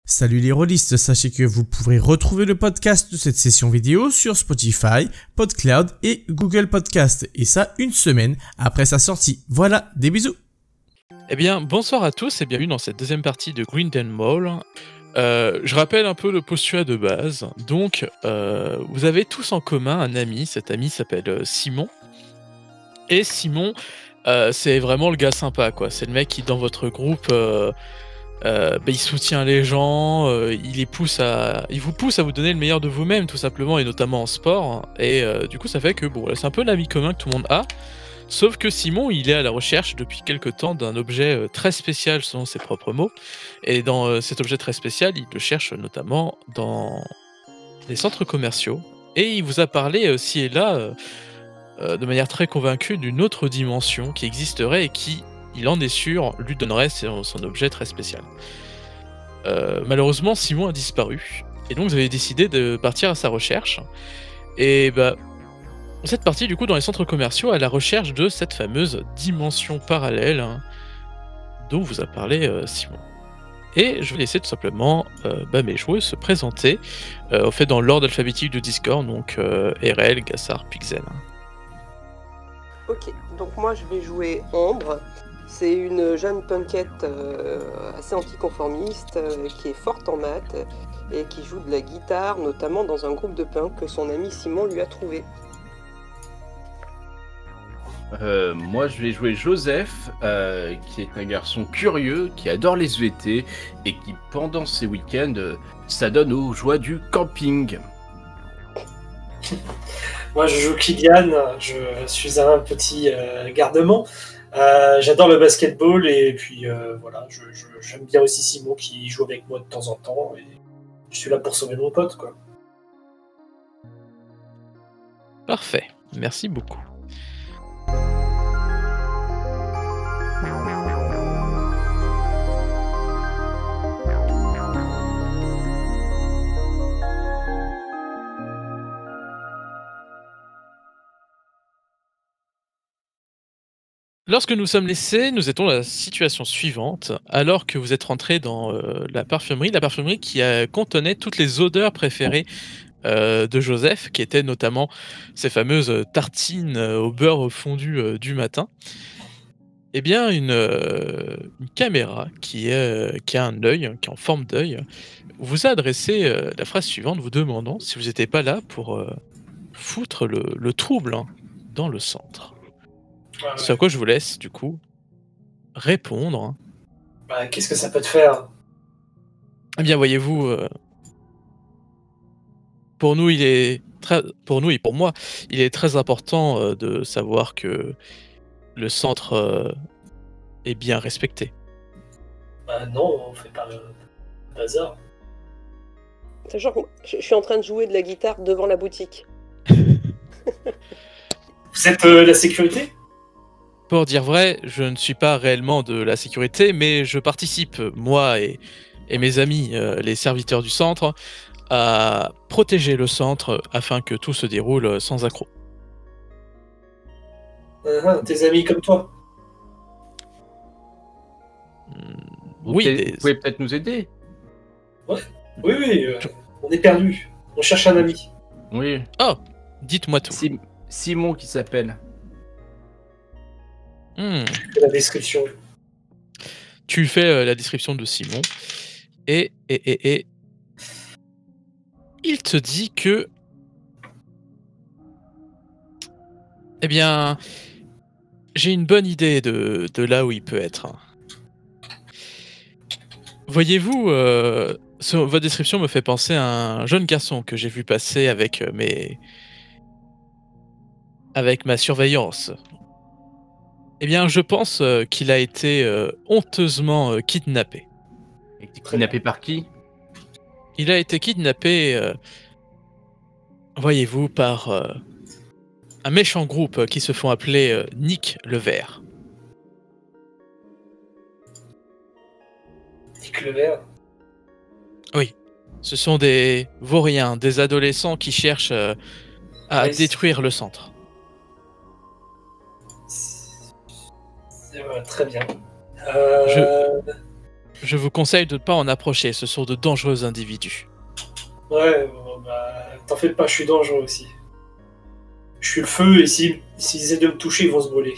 Salut les rôlistes, sachez que vous pourrez retrouver le podcast de cette session vidéo sur Spotify, PodCloud et Google Podcast, et ça une semaine après sa sortie. Voilà, des bisous. Eh bien, bonsoir à tous et bienvenue dans cette deuxième partie de Grindel Mall. Je rappelle un peu le postulat de base. Donc, vous avez tous en commun un ami, cet ami s'appelle Simon. Et Simon, c'est vraiment le gars sympa, quoi. C'est le mec qui, dans votre groupe, il soutient les gens, il vous pousse à vous donner le meilleur de vous-même, tout simplement, et notamment en sport. Et du coup, ça fait que, bon, c'est un peu l'ami commun que tout le monde a. Sauf que Simon, il est à la recherche depuis quelque temps d'un objet très spécial selon ses propres mots. Et dans cet objet très spécial, il le cherche notamment dans les centres commerciaux. Et il vous a parlé ci et là, de manière très convaincue, d'une autre dimension qui existerait et qui, il en est sûr, lui donnerait son objet très spécial. Malheureusement, Simon a disparu. Et donc vous avez décidé de partir à sa recherche. Et bah... cette partie, du coup, dans les centres commerciaux, à la recherche de cette fameuse dimension parallèle dont vous a parlé Simon. Et je vais laisser tout simplement mes joueurs se présenter, au fait dans l'ordre alphabétique de Discord, donc RL, Gassard, Pixel. Ok, donc moi je vais jouer Ombre. C'est une jeune punkette assez anticonformiste, qui est forte en maths et qui joue de la guitare, notamment dans un groupe de punk que son ami Simon lui a trouvé. Moi je vais jouer Joseph, qui est un garçon curieux, qui adore les EVT et qui pendant ses week-ends s'adonne aux joies du camping. Moi je joue Kylian, je suis un petit gardement. J'adore le basketball et puis voilà, j'aime bien aussi Simon qui joue avec moi de temps en temps et je suis là pour sauver mon pote, quoi. Parfait, merci beaucoup. Lorsque nous sommes laissés, nous étions dans la situation suivante, alors que vous êtes rentrés dans la parfumerie qui contenait toutes les odeurs préférées de Joseph, qui étaient notamment ces fameuses tartines au beurre fondu du matin. Eh bien, une caméra qui a un œil, qui est en forme d'œil, vous a adressé la phrase suivante, vous demandant si vous n'étiez pas là pour foutre le trouble dans le centre. Ouais. C'est à quoi je vous laisse, du coup, répondre. Bah, qu'est-ce que ça peut te faire ? Eh bien, voyez-vous, pour nous et pour moi, il est très important de savoir que le centre est bien respecté. Bah non, on fait pas le bazar. Sachant que je suis en train de jouer de la guitare devant la boutique. Vous êtes la sécurité ? Pour dire vrai, je ne suis pas réellement de la sécurité, mais je participe, moi et mes amis, les serviteurs du centre, à protéger le centre afin que tout se déroule sans accroc. Tes amis comme toi ? Oui, Vous pouvez peut-être nous aider. Oui, on est perdu. On cherche un ami. Oui. Oh, dites-moi tout. Simon qui s'appelle. C'est la description. Tu fais la description de Simon et il te dit que, eh bien, j'ai une bonne idée de là où il peut être. Voyez-vous, votre description me fait penser à un jeune garçon que j'ai vu passer avec ma surveillance. Eh bien, je pense qu'il a été honteusement kidnappé. Et kidnappé par qui ? Il a été kidnappé, voyez-vous, par un méchant groupe qui se font appeler Nick le Vert. Nick le Vert ? Oui, ce sont des vauriens, des adolescents qui cherchent à détruire le centre. Très bien. Je vous conseille de ne pas en approcher, ce sont de dangereux individus. Ouais, bon, bah, t'en fais pas, je suis dangereux aussi. Je suis le feu et s'ils essaient de me toucher, ils vont se brûler.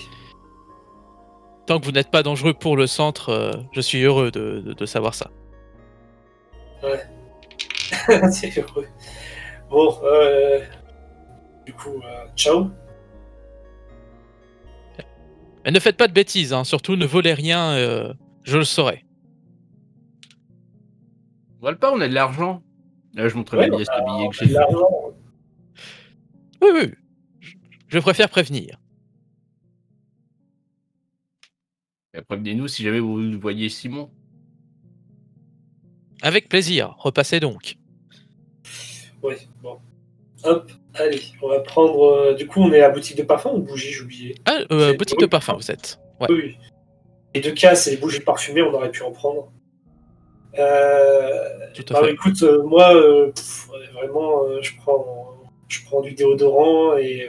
Tant que vous n'êtes pas dangereux pour le centre, je suis heureux de savoir ça. Ouais. C'est heureux. Bon, du coup, ciao. Mais ne faites pas de bêtises, hein, surtout ne volez rien, je le saurai. On vole pas, on a de l'argent. Là, je montrais ma liasse de billets que j'ai. L'argent. Oui, oui, je préfère prévenir. Prévenez-nous si jamais vous voyez Simon. Avec plaisir, repassez donc. Ouais, bon. Hop, allez, on va prendre... du coup, on est à boutique de parfum ou bougie, j'ai oublié. Ah, boutique de parfum, vous êtes. Ouais. Oui. Les 2 casses et les bougies parfumées, on aurait pu en prendre. Tout à fait. Écoute, moi, vraiment, je prends du déodorant et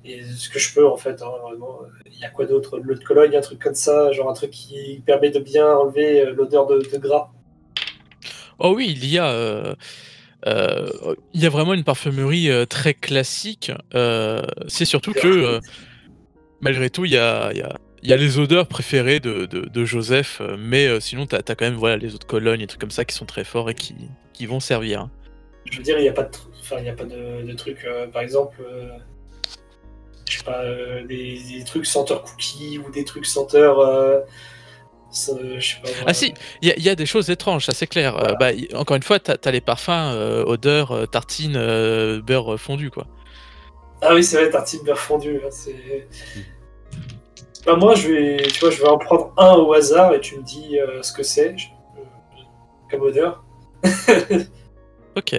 ce que je peux, en fait, hein, vraiment. Il y a quoi d'autre? De l'eau de Cologne, un truc comme ça, genre un truc qui permet de bien enlever l'odeur de gras. Oh oui, il y a vraiment une parfumerie très classique. C'est surtout que, malgré tout, il y a les odeurs préférées de Joseph, mais sinon, t'as quand même voilà, les eaux de Cologne et trucs comme ça qui sont très forts et qui vont servir. Hein. Je veux dire, il n'y a pas de trucs, par exemple, je sais pas, des trucs senteur cookies ou des trucs senteur... je sais pas, Ah si, il y a des choses étranges, ça c'est clair. Voilà. Encore une fois, t'as les parfums odeur tartine beurre fondu quoi. Ah oui, c'est vrai, tartine beurre fondu. Là, c'est... Bah moi, je vais en prendre un au hasard et tu me dis ce que c'est comme odeur. Ok.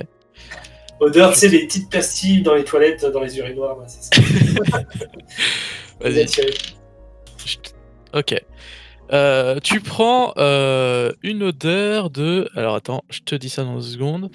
Odeur, tu sais, les petites pastilles dans les toilettes, dans les urinoirs, bah, c'est ça. Vas-y. Ok. Tu prends une odeur de... Alors attends, je te dis ça dans 2 secondes.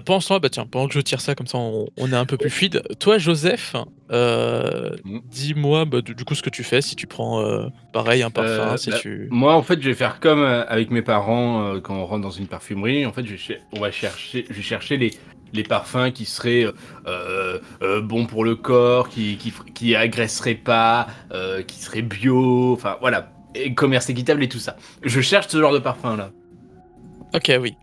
Pendant ce temps, pendant que je tire ça, comme ça on est un peu plus fluide. Toi, Joseph, dis-moi du coup ce que tu fais, si tu prends pareil un parfum, si tu... Moi, en fait, je vais faire comme avec mes parents quand on rentre dans une parfumerie. En fait, je vais chercher les parfums qui seraient bons pour le corps, qui agresseraient pas, qui seraient bio, enfin voilà. Et commerce équitable et tout ça. Je cherche ce genre de parfum là. Ok, oui.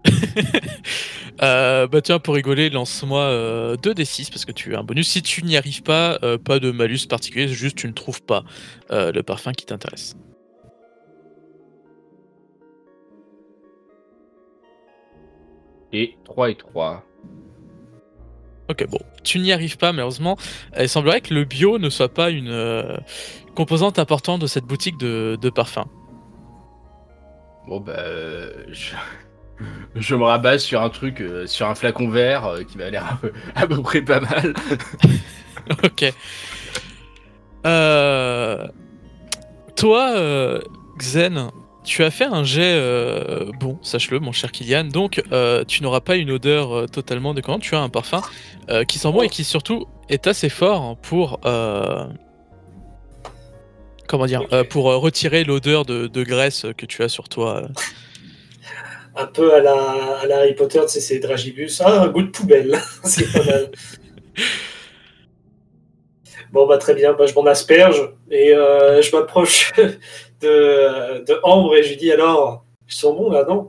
Tiens, pour rigoler, lance-moi 2d6 parce que tu as un bonus. Si tu n'y arrives pas, pas de malus particulier, juste tu ne trouves pas le parfum qui t'intéresse. Et 3 et 3. Ok, bon, tu n'y arrives pas malheureusement. Il semblerait que le bio ne soit pas une composante importante de cette boutique de parfums. Bon je me rabase sur un truc, sur un flacon vert qui m'a l'air à peu près pas mal. Ok. Toi, Xen, tu as fait un jet bon, sache-le, mon cher Kylian. Donc, tu n'auras pas une odeur totalement déconnante. Tu as un parfum qui sent bon et qui surtout est assez fort pour comment dire, pour retirer l'odeur de graisse que tu as sur toi. Un peu à la Harry Potter, tu sais, c'est Dragibus. Ah, un goût de poubelle, c'est pas mal. Bon, bah très bien, je m'en asperge et je m'approche de Ambre et je lui dis alors, ils sont bons là, non?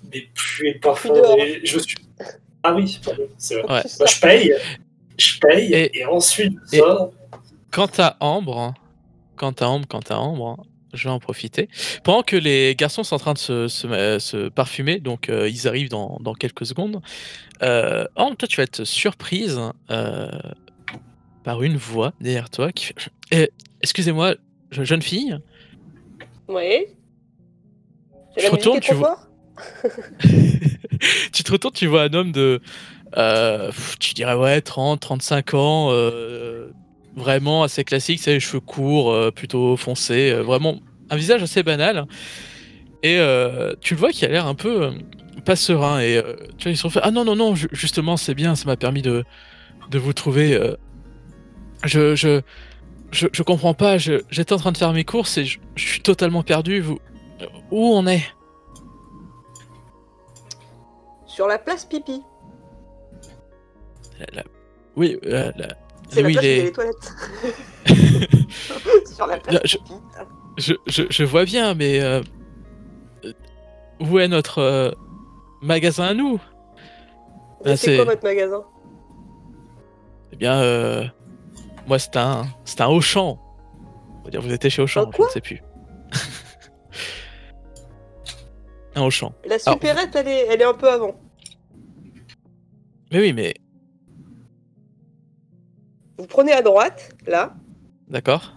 Des puits de parfum. Ah oui, pardon, c'est vrai. Ouais. Bah, je paye et ensuite ça. Quant à Ambre, je vais en profiter. Pendant que les garçons sont en train de se parfumer, donc ils arrivent dans quelques secondes, Ambre, toi tu vas être surprise par une voix derrière toi qui fait excusez-moi, jeune fille. Oui. Tu te retournes, tu vois. Tu te retournes, tu vois un homme de. Tu dirais ouais, 30, 35 ans, vraiment assez classique, c'est les cheveux courts, plutôt foncés, vraiment un visage assez banal. Et tu le vois qui a l'air un peu pas serein. Et tu vois, ils se sont fait ah non, justement, c'est bien, ça m'a permis de vous trouver. Je comprends pas, j'étais en train de faire mes courses et je suis totalement perdu. Où on est? Sur la place Pipi. Oui, C'est la oui, place où il y a les toilettes. Sur la place Pipi. je vois bien, mais où est notre magasin à nous? Et c'est quoi votre magasin? Eh bien, moi c'est un Auchan. On va dire vous étiez chez Auchan, je ne sais plus. Un Auchan. La supérette, elle est un peu avant. Mais oui, mais... Vous prenez à droite, là. D'accord.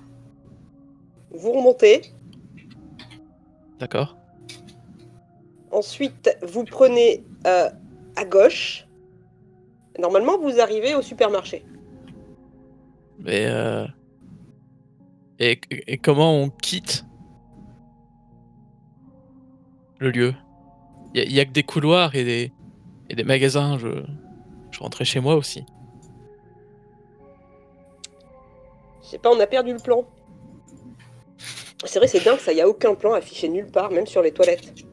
Vous remontez. D'accord. Ensuite, vous prenez à gauche. Normalement, vous arrivez au supermarché. Mais et comment on quitte le lieu? Il y a que des couloirs et des magasins. Je rentrais chez moi aussi. Je sais pas, on a perdu le plan. C'est vrai, c'est dingue, ça, y a aucun plan affiché nulle part, même sur les toilettes.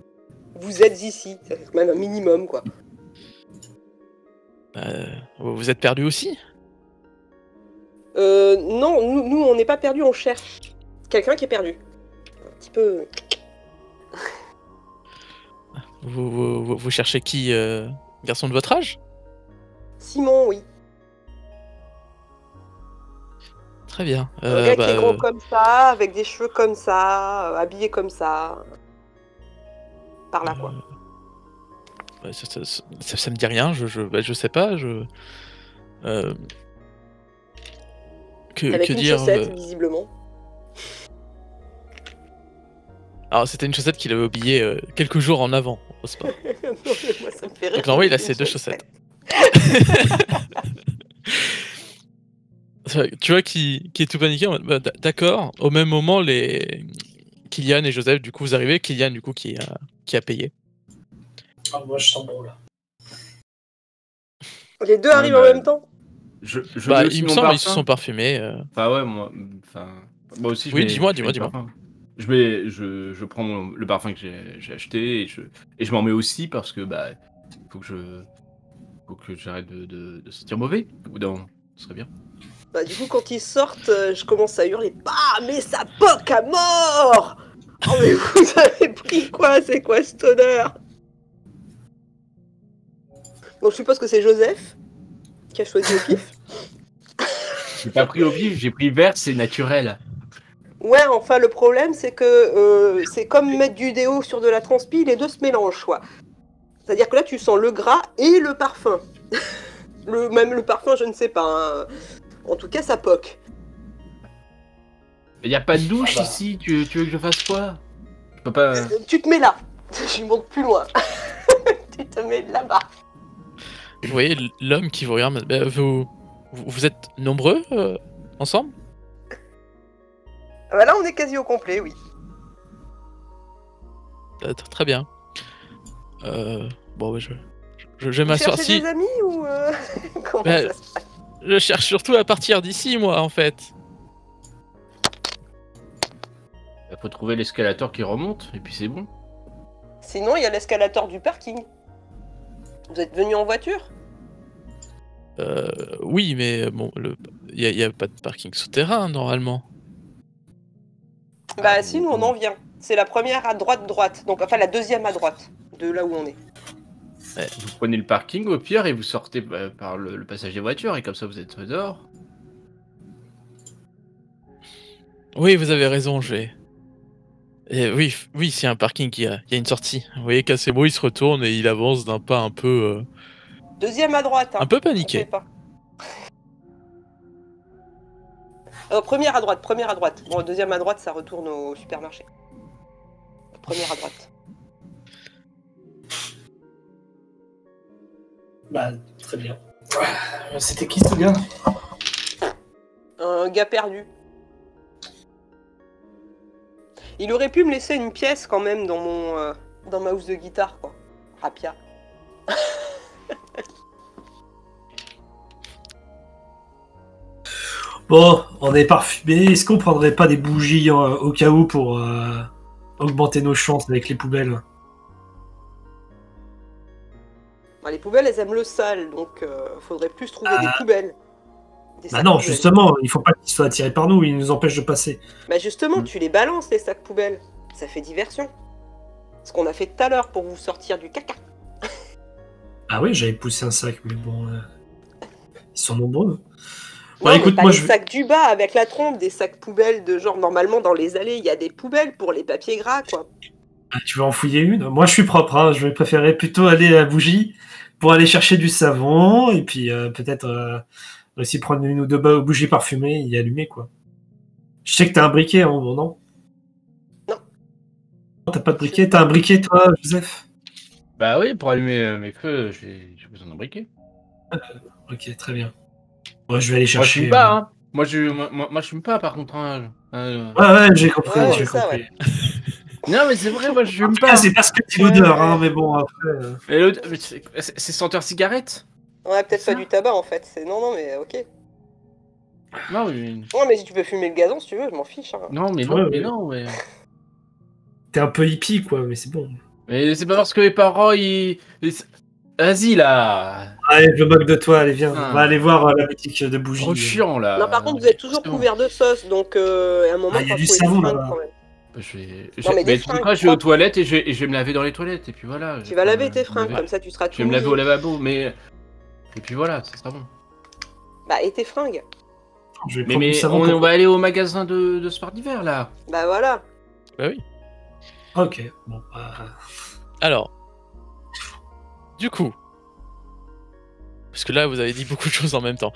Vous êtes ici, c'est quand même un minimum, quoi. Vous êtes perdu aussi? Non, nous on n'est pas perdu, on cherche quelqu'un qui est perdu. Un petit peu... Vous cherchez qui? Garçon de votre âge? Simon, oui. Très bien. Un gars qui est gros comme ça, avec des cheveux comme ça, habillé comme ça. Par là, quoi. Ça me dit rien, je sais pas, avec que une dire chaussette, visiblement. Alors c'était une chaussette qu'il avait oubliée quelques jours en avant, n'est-ce pas? Non, mais moi, ça me fait rire. Donc normalement il a ses deux chaussettes. Tu vois qui est tout paniqué en mode, bah, d'accord, au même moment les Kylian et Joseph du coup vous arrivez, Kylian du coup qui a payé. Ah, moi je sens bon là. Les deux arrivent en même temps? Bah, il me semble ils se sont parfumés. Enfin ouais, moi aussi je Oui, mets, dis-moi. Je prends le parfum que j'ai acheté et je m'en mets aussi parce que bah faut que j'arrête de sentir mauvais. Au bout d'un moment, ce serait bien. Bah du coup quand ils sortent, je commence à hurler. Bah mais ça poque à mort! Oh mais vous avez pris quoi? C'est quoi cette odeur? Donc je suppose que c'est Joseph qui a choisi au pif. J'ai pas pris au pif, j'ai pris vert, c'est naturel. Ouais, enfin le problème c'est que c'est comme mettre du déo sur de la transpi, les deux se mélangent quoi. C'est-à-dire que là tu sens le gras et le parfum. Même le parfum je ne sais pas. Hein. En tout cas ça poque. Il y a pas de douche ici, tu veux que je fasse quoi? Je peux pas... Tu te mets là. Je monte plus loin. Tu te mets là-bas. Vous voyez l'homme qui vous regarde, bah, vous êtes nombreux ensemble? Bah là on est quasi au complet, oui. Très bien. Bon, je vais Vous m'asseoir. cherchez des amis ou comment bah, ça se passe? Je cherche surtout à partir d'ici, moi, en fait. Il faut trouver l'escalator qui remonte, et puis c'est bon. Sinon, il y a l'escalator du parking. Vous êtes venu en voiture? Oui, mais bon, il y a pas de parking souterrain, normalement. Bah si, nous on en vient. C'est la première à droite, donc enfin la deuxième à droite, de là où on est. Ouais, vous prenez le parking au pire et vous sortez par le passage des voitures, et comme ça vous êtes dehors. Oui, vous avez raison, oui, c'est un parking, il y a une sortie. Vous voyez, Casemo, il se retourne et il avance d'un pas un peu... Deuxième à droite. Hein. Un peu paniqué. Pas. Première à droite. Bon, deuxième à droite, ça retourne au supermarché. Première à droite. Bah, très bien. C'était qui ce gars? Un gars perdu. Il aurait pu me laisser une pièce quand même dans ma housse de guitare, quoi. Rapia. Bon, on est parfumé. Est-ce qu'on prendrait pas des bougies au cas où pour augmenter nos chances avec les poubelles. Bah, les poubelles, elles aiment le sale, donc faudrait plus trouver des poubelles. Des Bah sacs non, poubelles. justement, il faut pas qu'ils soient attirés par nous, ils nous empêchent de passer. Bah justement, tu les balances, les sacs poubelles. Ça fait diversion. Ce qu'on a fait tout à l'heure pour vous sortir du caca. Ah oui, j'avais poussé un sac, mais bon, ils sont nombreux. Non, Bah, écoute, mais pas moi, les je- sacs du bas avec la trompe, des sacs poubelles de genre, normalement dans les allées, il y a des poubelles pour les papiers gras, quoi. Tu veux en fouiller une? Moi, je suis propre, hein. Je vais préférer plutôt aller à la bougie pour aller chercher du savon et puis peut-être aussi prendre une ou deux bougies parfumées et y allumer, quoi. Je sais que t'as un briquet, hein, bon, non? Non. T'as pas de briquet? T'as un briquet, toi, Joseph? Bah oui, pour allumer mes feux, j'ai besoin d'un briquet. Ok, très bien. Moi, je vais aller Moi, je chercher. fume pas, hein. Moi, je fume pas, par contre. Hein. Ouais, j'ai compris, Ouais, j'ai c'est ça, compris. Non, mais c'est vrai, moi, je fume Ah, pas. c'est parce que c'est l'odeur, hein, mais bon, après. Mais mais c'est senteur cigarette. Ouais, peut-être C'est pas ça. du tabac en fait. Non, mais ok. Non, mais... Non, mais si tu peux fumer le gazon, si tu veux, je m'en fiche. Hein. Non, mais non, Ouais, mais ouais. non, mais... T'es un peu hippie, quoi, mais c'est bon. Mais c'est pas parce que mes parents, Vas-y, là. Allez, je me moque de toi, allez, viens. Ah. On va aller voir la boutique de bougies. Trop chiant, là. Non, par contre, vous êtes toujours C'est bon. couvert de sauce, donc à un moment, Ah, il y a faut du trouver savon, des fringues, là-bas. quand même. Non, mais des mais tu sais fringues quoi, je vais aux propres. toilettes et je vais me laver dans les toilettes, et puis voilà. Tu vas laver tes me fringues, laver- comme ça tu seras tout Je vais me laver au mouillé. lavabo, mais... Et puis voilà, ça sera bon. Bah, et tes fringues. Je vais Mais, prendre du savon on pour- va aller au magasin de sport d'hiver, là. Bah voilà. Bah oui. Ok, bon, bah... Alors, du coup, parce que là vous avez dit beaucoup de choses en même temps.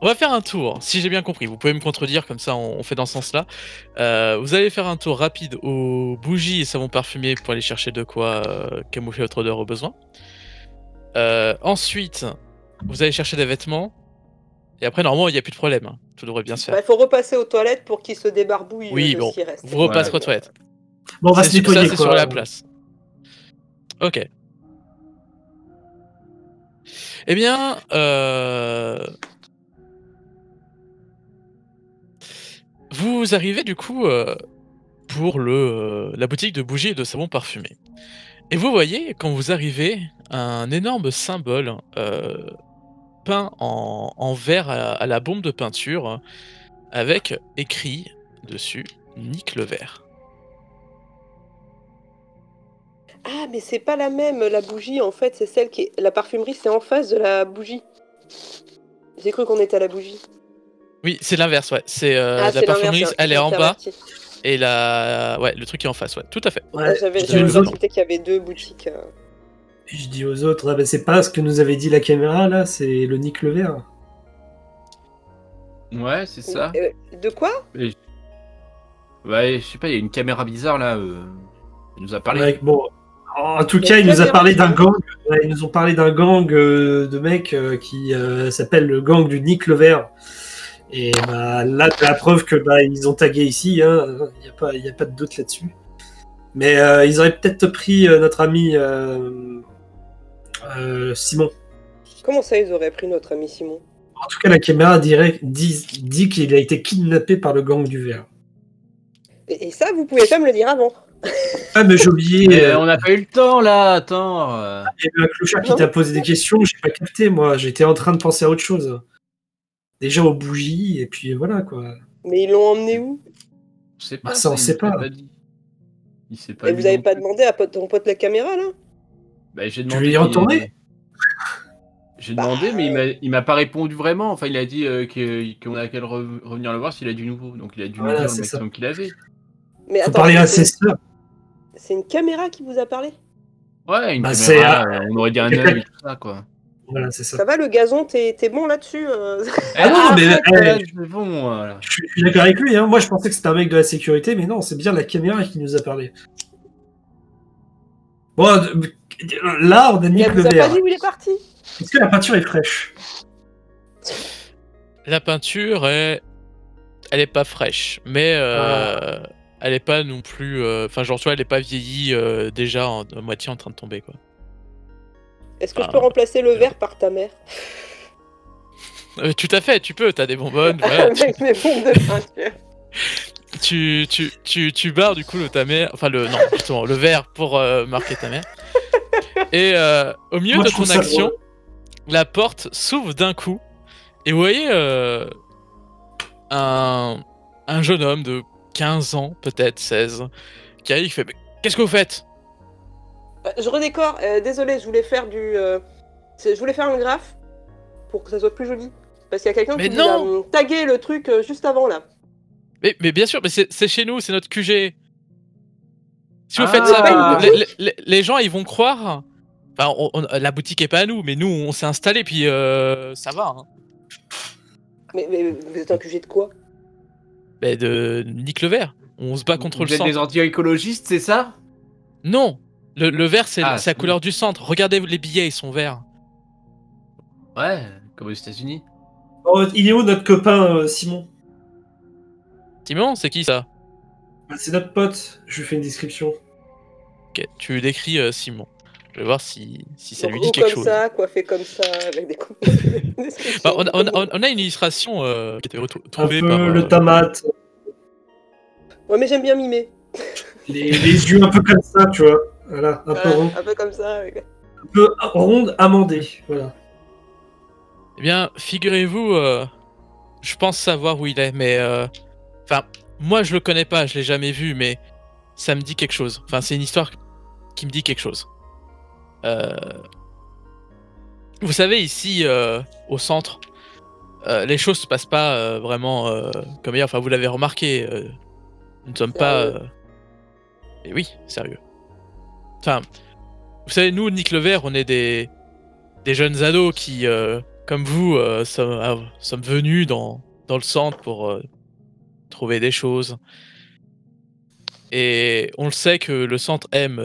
On va faire un tour, si j'ai bien compris. Vous pouvez me contredire, comme ça on fait dans ce sens-là. Vous allez faire un tour rapide aux bougies et savons parfumés pour aller chercher de quoi camoufler votre odeur au besoin. Ensuite, vous allez chercher des vêtements. Et après, normalement, il n'y a plus de problème. Hein. Tout devrait bien se Bah, faire. il faut repasser aux toilettes pour qu'ils se débarbouillent Oui, de bon. ce qui reste. Vous repasserez Ouais. aux toilettes. Bon, on va se Ça, nettoyer, c'est quoi. sur la place. Ok. Eh bien, vous arrivez du coup pour la boutique de bougies et de savons parfumés. Et vous voyez, quand vous arrivez, un énorme symbole peint en vert à la bombe de peinture, avec écrit dessus « Nique le verre ». Ah, mais c'est pas la même, la bougie, en fait, c'est celle qui est... La parfumerie, c'est en face de la bougie. J'ai cru qu'on était à la bougie. Oui, c'est l'inverse, ouais. C'est Ah, la c'est parfumerie, l'inverse, elle est en bas, interverti. et ouais, le truc est en face, ouais, tout à fait. Ouais, J'avais je dis aux autres, consulté qu'il y avait deux boutiques. je dis aux autres, ah, bah, c'est pas ce que nous avait dit la caméra, là, c'est le Nick Levert. Ouais, c'est ça. De quoi? Ouais, je sais pas, il y a une caméra bizarre, là. Il nous a parlé. Ouais, bon, en tout La cas, ils nous a caméra parlé d'un bizarre. gang. Ouais, ils nous ont parlé d'un gang de mecs qui s'appelle le gang du Nick Levert. Et bah, là, t'as la preuve que bah, ils ont tagué ici. Il n'y a pas de doute là-dessus. Mais ils auraient peut-être pris notre ami Simon. Comment ça, ils auraient pris notre ami Simon? En tout cas, la caméra dit qu'il a été kidnappé par le gang du verre. Et ça, vous pouvez pas me le dire avant. Ah, mais j'ai oublié. Mais on n'a pas eu le temps, là, attends. Il y a eu un clochard qui t'a posé des questions, j'ai pas capté, moi. J'étais en train de penser à autre chose. Déjà aux bougies, et puis voilà, quoi. Mais ils l'ont emmené où? On sait pas. Bah, ça, on il sait nous a pas. dit. Il sait pas. Et lui vous avez non pas plus. demandé à ton pote la caméra, là? Bah, j'ai Tu demandé. veux y retourner? J'ai demandé, mais il m'a pas répondu vraiment. Enfin, il a dit qu'on a qu'à revenir le voir s'il a du nouveau. Donc, il a dû nous Voilà, dire le c'est maximum qu'il avait. Mais Faut attends, parler à ses sœurs. c'est une caméra qui vous a parlé? Ouais, une Bah, caméra, on aurait dit un quelqu'un- œil et tout ça, quoi. Voilà, c'est ça. Ça va, le gazon, t'es bon là-dessus? Ah non, mais c'est bon, voilà. je suis d'accord avec lui. Hein. Moi, je pensais que c'était un mec de la sécurité, mais non, c'est bien la caméra qui nous a parlé. Bon, là, on a Il Nick vous a Levert. pas dit où il est parti? Est-ce que la peinture est fraîche? La peinture elle est pas fraîche, mais elle est pas non plus, enfin genre tu vois, elle est pas vieillie déjà à moitié en train de tomber quoi. Est-ce que je peux remplacer le verre par ta mère? Tout à fait, tu peux, t'as des bonbonnes, voilà. Avec mes bombes de peinture. tu barres du coup ta mère, enfin non, justement, le verre pour marquer ta mère. Et au milieu Moi, de je trouve ton ça action, drôle. la porte s'ouvre d'un coup et vous voyez un jeune homme de 15 ans, peut-être 16, qui arrive, qui fait mais qu'est-ce que vous faites? Je redécore. Désolé, je voulais faire je voulais faire un graphe pour que ça soit plus joli. Parce qu'il y a quelqu'un Mais qui non a tagué le truc juste avant là. Mais bien sûr, mais c'est chez nous, c'est notre QG. Si vous Ah. faites ça, pas une les gens ils vont croire. Enfin, la boutique est pas à nous, mais nous on s'est installé puis ça va. Hein. Mais vous êtes un QG de quoi? Mais de Nick le Vert. On se bat contre Vous le êtes centre. des anti-écologistes, c'est ça? Non, le vert c'est Ah, la couleur du centre. Regardez les billets, ils sont verts. Ouais, comme aux États-Unis. Oh, il est où notre copain Simon? Simon, c'est qui ça? Bah, c'est notre pote. Je lui fais une description. Ok, tu décris Simon. Je vais voir si ça lui dit Gros quelque comme chose. ça, coiffé comme ça, avec des Bah, on a une illustration qui était Un trouvée peu par. le tamate, Ouais, mais j'aime bien mimer. les yeux un peu comme ça, tu vois. Voilà, un peu Ouais, rond, un peu comme ça. Avec... un peu ronde, amandée. Voilà. Eh bien, figurez-vous, je pense savoir où il est, mais enfin, moi je le connais pas, je l'ai jamais vu, mais ça me dit quelque chose. Enfin, c'est une histoire qui me dit quelque chose. Vous savez, ici, au centre, les choses se passent pas vraiment comme hier. Enfin, vous l'avez remarqué, nous ne sommes pas. Sérieux. Mais oui, sérieux. Enfin, vous savez, nous, Nick le Vert, on est des jeunes ados qui, comme vous, sommes venus dans le centre pour trouver des choses. Et on le sait que le centre aime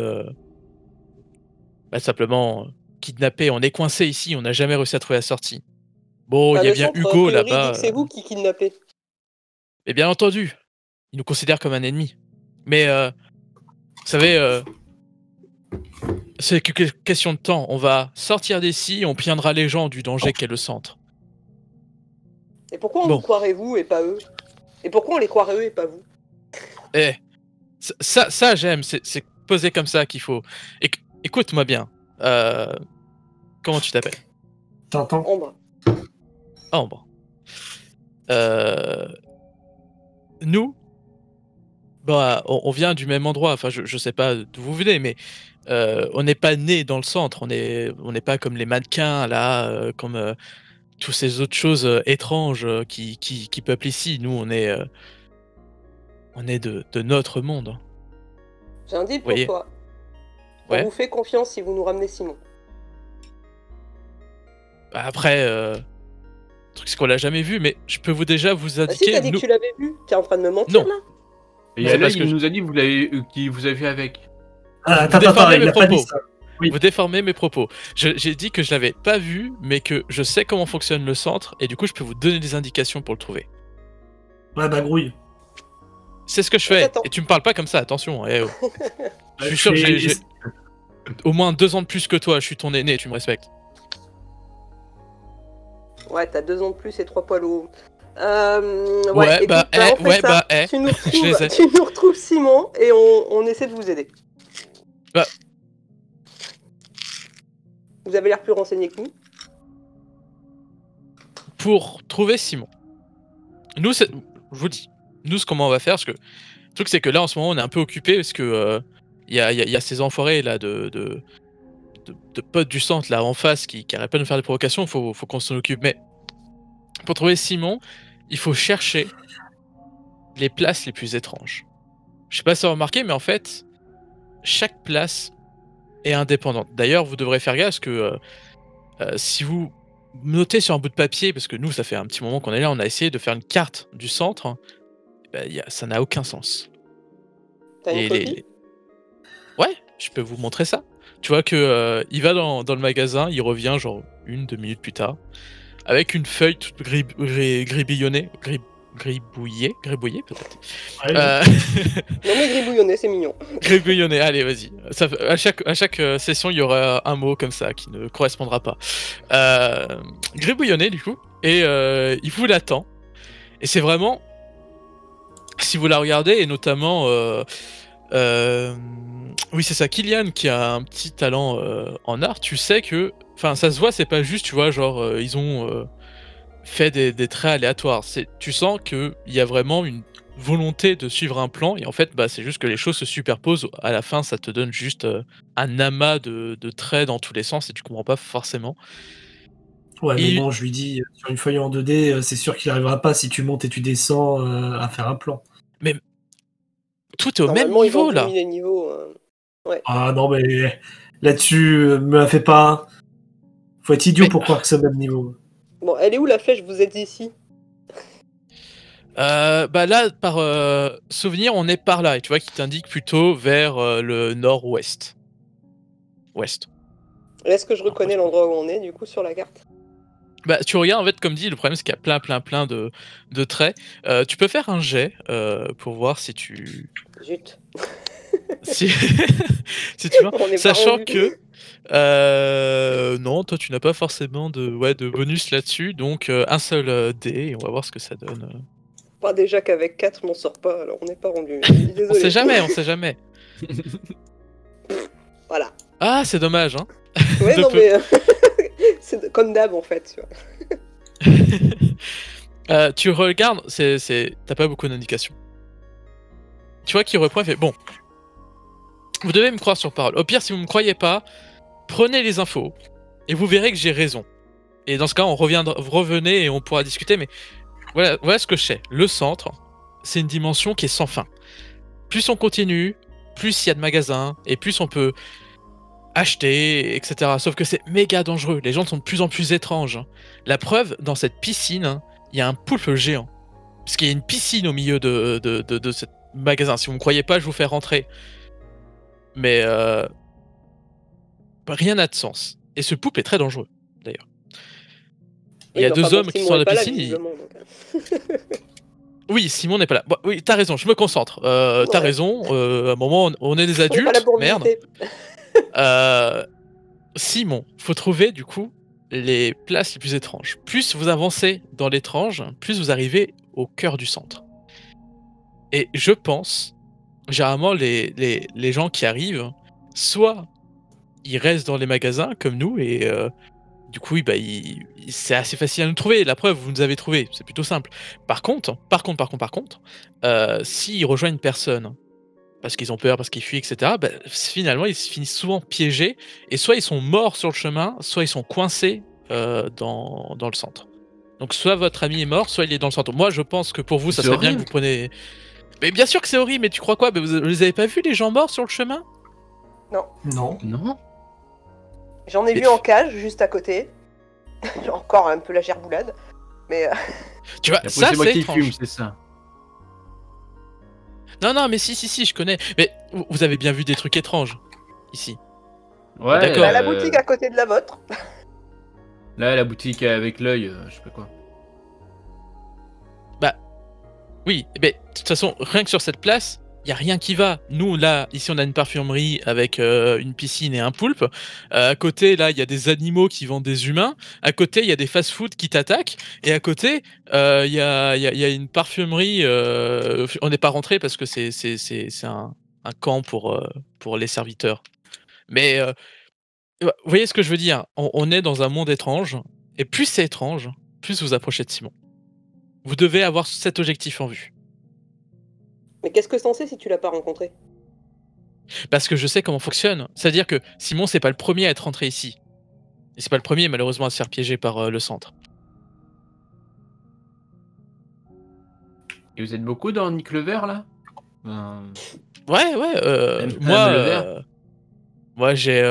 simplement kidnapper. On est coincé ici, on n'a jamais réussi à trouver la sortie. Bon, il y a le bien centre, Hugo a priori, là-bas. dit que c'est vous qui kidnappez. Et bien entendu, il nous considère comme un ennemi. Mais, vous savez, c'est que question de temps. On va sortir d'ici, on préviendra les gens du danger qu'est le centre. Et pourquoi on Bon. vous croirait vous et pas eux? Et pourquoi on les croirait eux et pas vous? Eh, ça j'aime, c'est posé comme ça qu'il faut. Écoute-moi bien. Comment tu t'appelles? T'entends? Ombre. Ambre. Nous, bah, on vient du même endroit. Enfin, je sais pas d'où vous venez, mais on n'est pas nés dans le centre. On n'est pas comme les mannequins là, comme toutes ces autres choses étranges qui peuplent ici. Nous, on est de notre monde. J'ai un deal pour Voyez. toi. Ouais. On vous fait confiance si vous nous ramenez Simon. Bah, après, le truc c'est qu'on l'a jamais vu, mais je peux déjà vous Ah si, indiquer. t'as dit nous- que tu l'avais vu. T'es en train de me mentir Non. là? Et C'est là, parce il que nous a dit qu'il vous avez vu avec. Ah, Vous attends, déformez il mes a pas dit propos. ça. Oui. Vous déformez mes propos. J'ai dit que je l'avais pas vu, mais que je sais comment fonctionne le centre, et du coup je peux vous donner des indications pour le trouver. Ouais, bah grouille. C'est ce que je fais. Attends. Et tu me parles pas comme ça, attention. Eh oh. Je suis sûr que j'ai au moins 2 ans de plus que toi, je suis ton aîné, tu me respectes. Ouais, t'as 2 ans de plus et 3 poils hauts. Ouais, écoute, bah, on fait ouais, ça. bah, Tu nous je les ai. retrouves, tu nous retrouves Simon et on essaie de vous aider. Bah. Vous avez l'air plus renseigné que nous. Pour trouver Simon. Nous, je vous dis, nous, comment on va faire, parce que le truc, c'est que là, en ce moment, on est un peu occupé, parce que y a ces enfoirés, là, de potes du centre, là, en face, qui arrêtent pas de nous faire des provocations, faut qu'on s'en occupe. Mais pour trouver Simon, il faut chercher les places les plus étranges. Je sais pas si vous avez remarqué, mais en fait, chaque place est indépendante. D'ailleurs, vous devrez faire gaffe, parce que si vous notez sur un bout de papier, parce que nous, ça fait un petit moment qu'on est là, on a essayé de faire une carte du centre, ça n'a aucun sens. T'as une Et copie Ouais, je peux vous montrer ça. Tu vois que il va dans le magasin, il revient genre 1-2 minutes plus tard, avec une feuille toute gribouillée peut-être. Ouais, Non mais gribouillonné, c'est mignon. Gribouillonné, allez vas-y. À chaque session, il y aura un mot comme ça qui ne correspondra pas. Gribouillonné du coup, et il vous l'attend. Et c'est vraiment si vous la regardez, et notamment, oui c'est ça, Kylian qui a un petit talent en art, tu sais que, enfin ça se voit, c'est pas juste, tu vois, genre ils ont fait des traits aléatoires. Tu sens qu'il y a vraiment une volonté de suivre un plan, et en fait bah c'est juste que les choses se superposent. À la fin, ça te donne juste un amas de traits dans tous les sens et tu comprends pas forcément. Ouais, mais Et- bon, je lui dis, sur une feuille en 2D, c'est sûr qu'il n'arrivera pas, si tu montes et tu descends, à faire un plan. Tout est au même Normalement, ils niveau vont là. diminuer les niveaux. Ah non, mais là-dessus, me la fais pas. Faut être idiot Mais- pour croire que c'est au même niveau. Bon, elle est où la flèche? Vous êtes ici. Bah là, par souvenir, on est par là, et tu vois qu'il t'indique plutôt vers le nord-ouest. Ouest. Est-ce que je reconnais l'endroit où on est, du coup, sur la carte? Bah tu regardes, en fait, comme dit, le problème c'est qu'il y a plein de traits. Tu peux faire un jet pour voir si tu... Zut. si... si tu vois. On est pas Sachant rendu. que... non, toi tu n'as pas forcément de bonus là-dessus, donc un seul dé, et on va voir ce que ça donne. Pas déjà qu'avec 4, on n'en sort pas, alors on n'est pas rendu. Désolé. On sait jamais. Voilà. Ah, c'est dommage, hein. Ouais, De non, peu. mais. C'est comme d'hab, en fait. Tu vois. Tu regardes, t'as pas beaucoup d'indications. Tu vois qu'il reprend et fait bon. Vous devez me croire sur parole. Au pire, si vous me croyez pas, prenez les infos et vous verrez que j'ai raison. Et dans ce cas, vous revenez et on pourra discuter. Mais voilà ce que je sais. Le centre, c'est une dimension qui est sans fin. Plus on continue, plus il y a de magasins et plus on peut acheter, etc. Sauf que c'est méga dangereux. Les gens sont de plus en plus étranges. La preuve, dans cette piscine, il y a un poulpe géant. Parce qu'il y a une piscine au milieu de ce magasin. Si vous ne me croyez pas, je vous fais rentrer. Mais rien n'a de sens. Et ce poulpe est très dangereux, d'ailleurs. Il y a Oui, mais deux enfin, bon, hommes qui Simon sont à est la pas là, piscine. visiblement, donc. Oui, Simon n'est pas là. Bon, oui, t'as raison, je me concentre. T'as Ouais. raison. À un moment, on est des On n'est pas là adultes. pour Merde. visiter. Simon, faut trouver du coup les places les plus étranges. Plus vous avancez dans l'étrange, plus vous arrivez au cœur du centre. Et je pense, généralement, les gens qui arrivent, soit ils restent dans les magasins comme nous, et du coup, bah, c'est assez facile à nous trouver. La preuve, vous nous avez trouvé, c'est plutôt simple. Par contre, s'ils rejoignent une personne, parce qu'ils ont peur, parce qu'ils fuient, etc., bah, finalement, ils se finissent souvent piégés, et soit ils sont morts sur le chemin, soit ils sont coincés dans le centre. Donc soit votre ami est mort, soit il est dans le centre. Moi, je pense que pour vous, ça C'est serait bien que horrible. vous preniez... Mais bien sûr que c'est horrible, mais tu crois quoi? Mais vous les avez pas vus, les gens morts sur le chemin? Non. Non. J'en ai Mais- vu en cage, juste à côté. Encore un peu la gerboulade. Mais. Tu vois, ça C'est moi c'est qui étrange. fume, c'est ça. Non, mais si, je connais. Mais vous avez bien vu des trucs étranges, ici. Ouais. D'accord. Bah, la boutique à côté de la vôtre. Là, la boutique avec l'œil, je sais pas quoi. Oui, mais de toute façon, rien que sur cette place, il y a rien qui va. Nous, là, ici, on a une parfumerie avec une piscine et un poulpe. À côté, là, il y a des animaux qui vendent des humains. À côté, il y a des fast-food qui t'attaquent. Et à côté, il y a une parfumerie. On n'est pas rentré parce que c'est un camp pour les serviteurs. Mais vous voyez ce que je veux dire? On est dans un monde étrange. Et plus c'est étrange, plus vous approchez de Simon. Vous devez avoir cet objectif en vue. Mais qu'est-ce que c'en sait si tu l'as pas rencontré? Parce que je sais comment fonctionne. C'est-à-dire que Simon, c'est pas le premier à être rentré ici. Et c'est pas le premier, malheureusement, à se faire piéger par le centre. Et vous êtes beaucoup dans Nick le Vert, là Ouais, moi, le vert. moi j'ai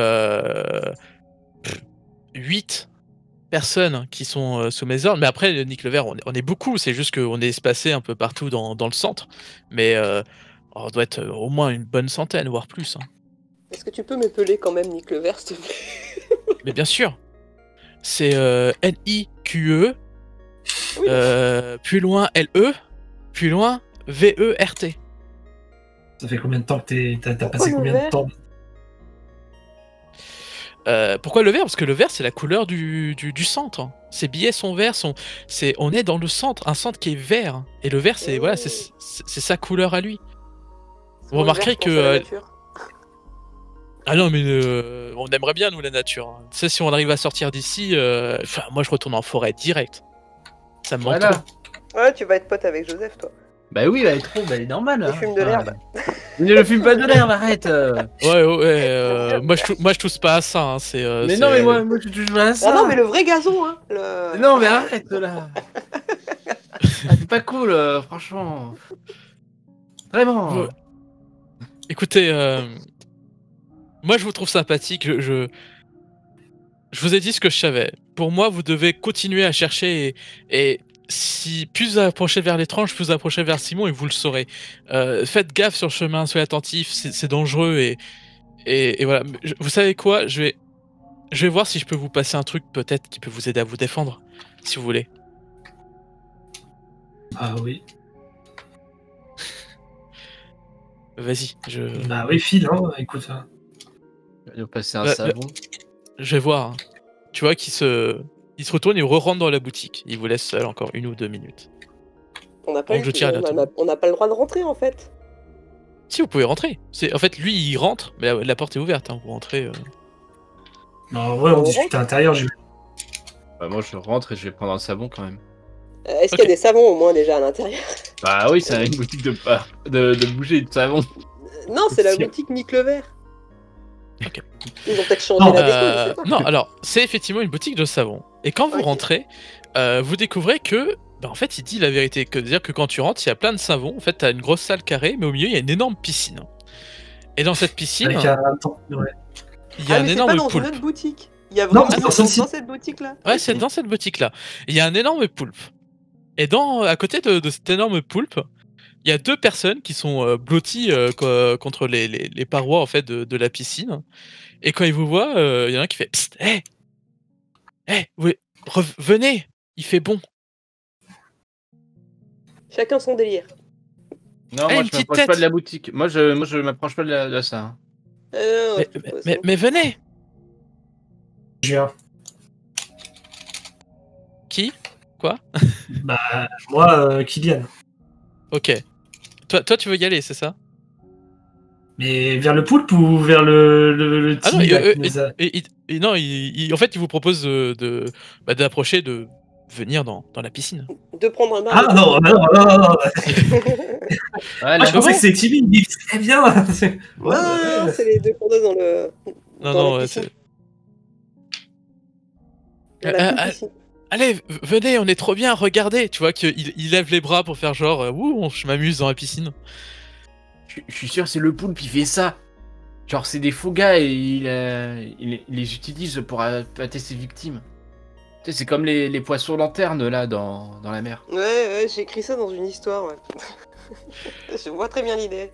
8 personnes qui sont sous mes ordres. Mais après, Nick le Vert, on est beaucoup. C'est juste qu'on est espacés un peu partout dans le centre. Mais on doit être au moins une bonne centaine, voire plus. Hein. Est-ce que tu peux m'épeler quand même, Nick le Vert, s'il te plaît? Mais bien sûr, c'est N-I-Q-E, Oui. plus loin L-E, plus loin V-E-R-T. Ça fait combien de temps que t'as Pourquoi passé le combien vert de temps? Pourquoi le vert? Parce que le vert, c'est la couleur du centre. Ces billets sont verts, on est dans le centre, un centre qui est vert. Et le vert, c'est voilà, c'est sa couleur à lui. Vous remarquerez que... Ah non, mais on aimerait bien, nous, la nature. Hein. Tu sais, si on arrive à sortir d'ici, moi, je retourne en forêt direct. Ça me manque trop. Ouais, tu vas être pote avec Joseph, toi. Bah oui, bah trop, bah normal. Il fume de l'herbe. Ne fume pas de l'herbe, arrête. Ouais, moi je touche pas à ça. Hein, mais non, mais moi je touche pas à ça. Ah non, mais le vrai gazon, hein. Non, mais arrête là. C'est pas cool, franchement. Vraiment. Ouais. Écoutez, moi je vous trouve sympathique. Je vous ai dit ce que je savais. Pour moi, vous devez continuer à chercher et si plus vous approchez vers l'étrange, plus vous approchez vers Simon et vous le saurez. Faites gaffe sur le chemin, soyez attentifs, c'est dangereux et voilà. Vous savez quoi? Je vais voir si je peux vous passer un truc peut-être qui peut vous aider à vous défendre, si vous voulez. Ah oui. Vas-y, Bah oui, file, hein, écoute. Il va nous passer un savon. Je vais voir. Hein. Tu vois qu'il se retourne et re-rentre dans la boutique. Il vous laisse seul encore 1 ou 2 minutes. On n'a pas, pas le droit de rentrer en fait. Si, vous pouvez rentrer. En fait, lui, il rentre, mais la porte est ouverte. Hein, vous rentrez. Non, ouais, on discute à l'intérieur. Bah, moi, je rentre et je vais prendre un savon quand même. Est-ce qu'il y a des savons au moins déjà à l'intérieur? Bah oui, c'est une boutique de bouger de savon. Non, c'est la boutique Nick le Vert. Ok. Ils ont peut-être changé la déco, je sais pas. Non, alors, c'est effectivement une boutique de savon. Et quand vous rentrez, vous découvrez que, en fait, il dit la vérité. C'est-à-dire que quand tu rentres, il y a plein de savons. En fait, t'as une grosse salle carrée, mais au milieu, il y a une énorme piscine. Et dans cette piscine, il y a un énorme poulpe. C'est pas dans une autre boutique. Il y a vraiment dans cette boutique-là. Ouais, c'est dans cette boutique-là. Il y a un énorme poulpe. Et à côté de cet énorme poulpe, il y a 2 personnes qui sont blotties contre les parois en fait de la piscine. Et quand ils vous voient, il y en a un qui fait Psst, venez, il fait bon. Chacun son délire. Non, moi je m'approche pas de la boutique. Moi je m'approche pas de ça. Mais venez. Je viens. Qui? Quoi? Bah moi, Kylian. Ok. Toi, tu veux y aller, c'est ça? Mais vers le poulpe ou vers le Ah non, non, en fait, il vous propose d'approcher, de venir dans la piscine. De prendre un bain. Ah non. Je pensais que c'était Timmy, il dit très bien. Non, c'est les 2 pour 2 dans le. Non, c'est. Allez, venez, on est trop bien, regardez. Tu vois qu'il lève les bras pour faire genre, je m'amuse dans la piscine. Je suis sûr, c'est le poulpe, il fait ça. Genre, c'est des faux gars et il les utilise pour appâter ses victimes. Tu sais, c'est comme les poissons lanternes là dans la mer. Ouais, j'ai écrit ça dans une histoire, ouais. Je vois très bien l'idée.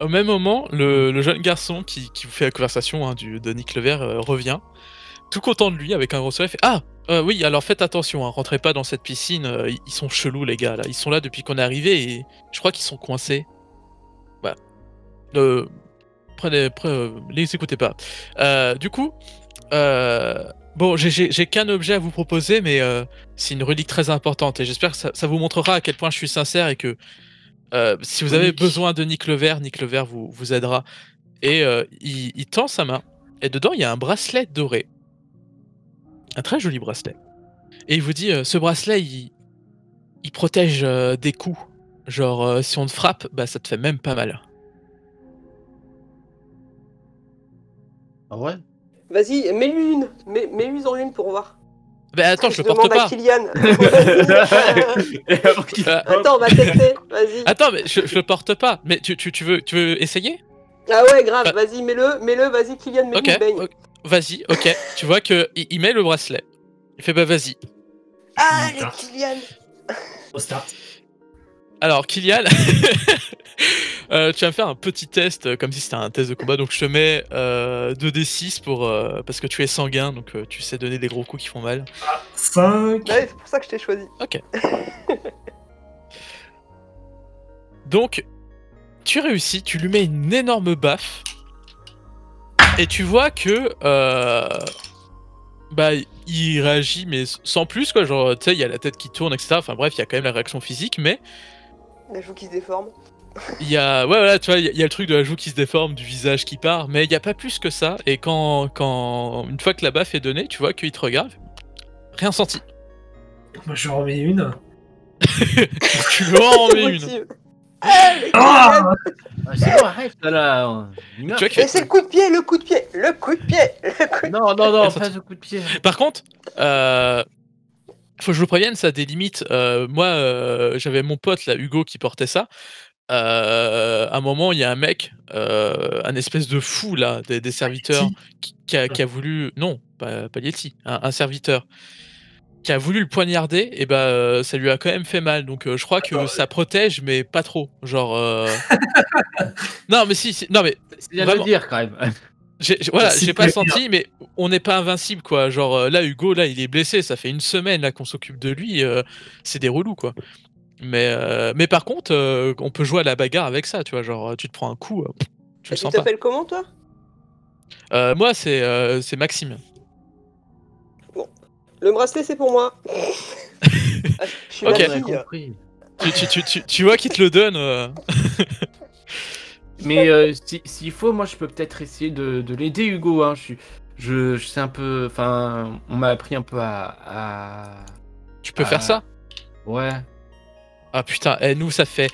Au même moment, le jeune garçon qui vous fait la conversation de Nick le Vert revient, tout content de lui, avec un gros sourire, il fait oui, alors faites attention, rentrez pas dans cette piscine, ils sont chelous les gars, là. Ils sont là depuis qu'on est arrivé et je crois qu'ils sont coincés. Voilà. Les écoutez pas. Du coup, bon, j'ai qu'un objet à vous proposer, mais c'est une relique très importante et j'espère que ça vous montrera à quel point je suis sincère et que si vous avez besoin de Nick le Vert vous aidera. Et il tend sa main et dedans il y a un bracelet doré. Un très joli bracelet. Et il vous dit, ce bracelet, il protège des coups. Genre, si on te frappe, ça te fait même pas mal. Ah ouais? Vas-y, mets-lui une. Mets-lui en une pour voir. Attends, je le porte pas. Kylian. Attends, on va tester. Vas-y. Attends, mais je le porte pas. Mais tu veux essayer? Ah ouais, grave. Vas-y, mets-le. Vas-y, Kylian, mets-lui une baigne. Vas-y, ok. Tu vois que il met le bracelet. Il fait vas-y. Allez, Kylian. Au start. Alors, Kylian, tu vas me faire un petit test, comme si c'était un test de combat. Donc, je te mets 2d6 parce que tu es sanguin, donc tu sais donner des gros coups qui font mal. 5. Ouais, c'est pour ça que je t'ai choisi. Ok. Donc, tu réussis, tu lui mets une énorme baffe. Et tu vois que bah il réagit mais sans plus quoi, genre tu sais il y a la tête qui tourne etc. Enfin bref il y a quand même la réaction physique mais La joue qui se déforme. il y a ouais voilà tu vois il y a le truc de la joue qui se déforme, du visage qui part, mais il y a pas plus que ça. Et quand une fois que la baffe est donnée, tu vois qu'il te regarde, rien senti. Moi, je remets une. Tu lui en remets une. Motive. Ah, les Ah C'est bon, arrête là. Il meurt. Tu vois qu'il Et c'est le coup de pied, le coup de pied, le coup de pied, le coup de Non, pas de coup de pied. Par contre, faut que je vous prévienne, ça a des limites. Moi, j'avais mon pote là, Hugo, qui portait ça. À un moment, il y a un mec, un espèce de fou là, des serviteurs, qui a voulu. Non, pas Yeti, un serviteur. Qui a voulu le poignarder, et bah ça lui a quand même fait mal. Donc je crois que ça protège, mais pas trop. Genre. Non, mais si, non, mais. C'est bien de le Vraiment. dire quand même. Voilà, C'est j'ai pas très senti, mais on n'est pas invincible, quoi. Genre là, Hugo, là, il est blessé, ça fait une semaine là qu'on s'occupe de lui, c'est des relous, quoi. Mais par contre, on peut jouer à la bagarre avec ça, tu vois. Genre, tu te prends un coup, tu le Tu sens pas. t'appelles comment, toi? Moi, c'est Maxime. Le bracelet, c'est pour moi. Ah, je suis Ok. la On a fille. compris. Tu vois qu'il te le donne. Mais s'il faut, moi je peux peut-être essayer de l'aider, Hugo. Hein. Je sais un peu. Enfin, on m'a appris un peu à... Tu peux faire ça? Ouais. Ah putain, nous ça fait.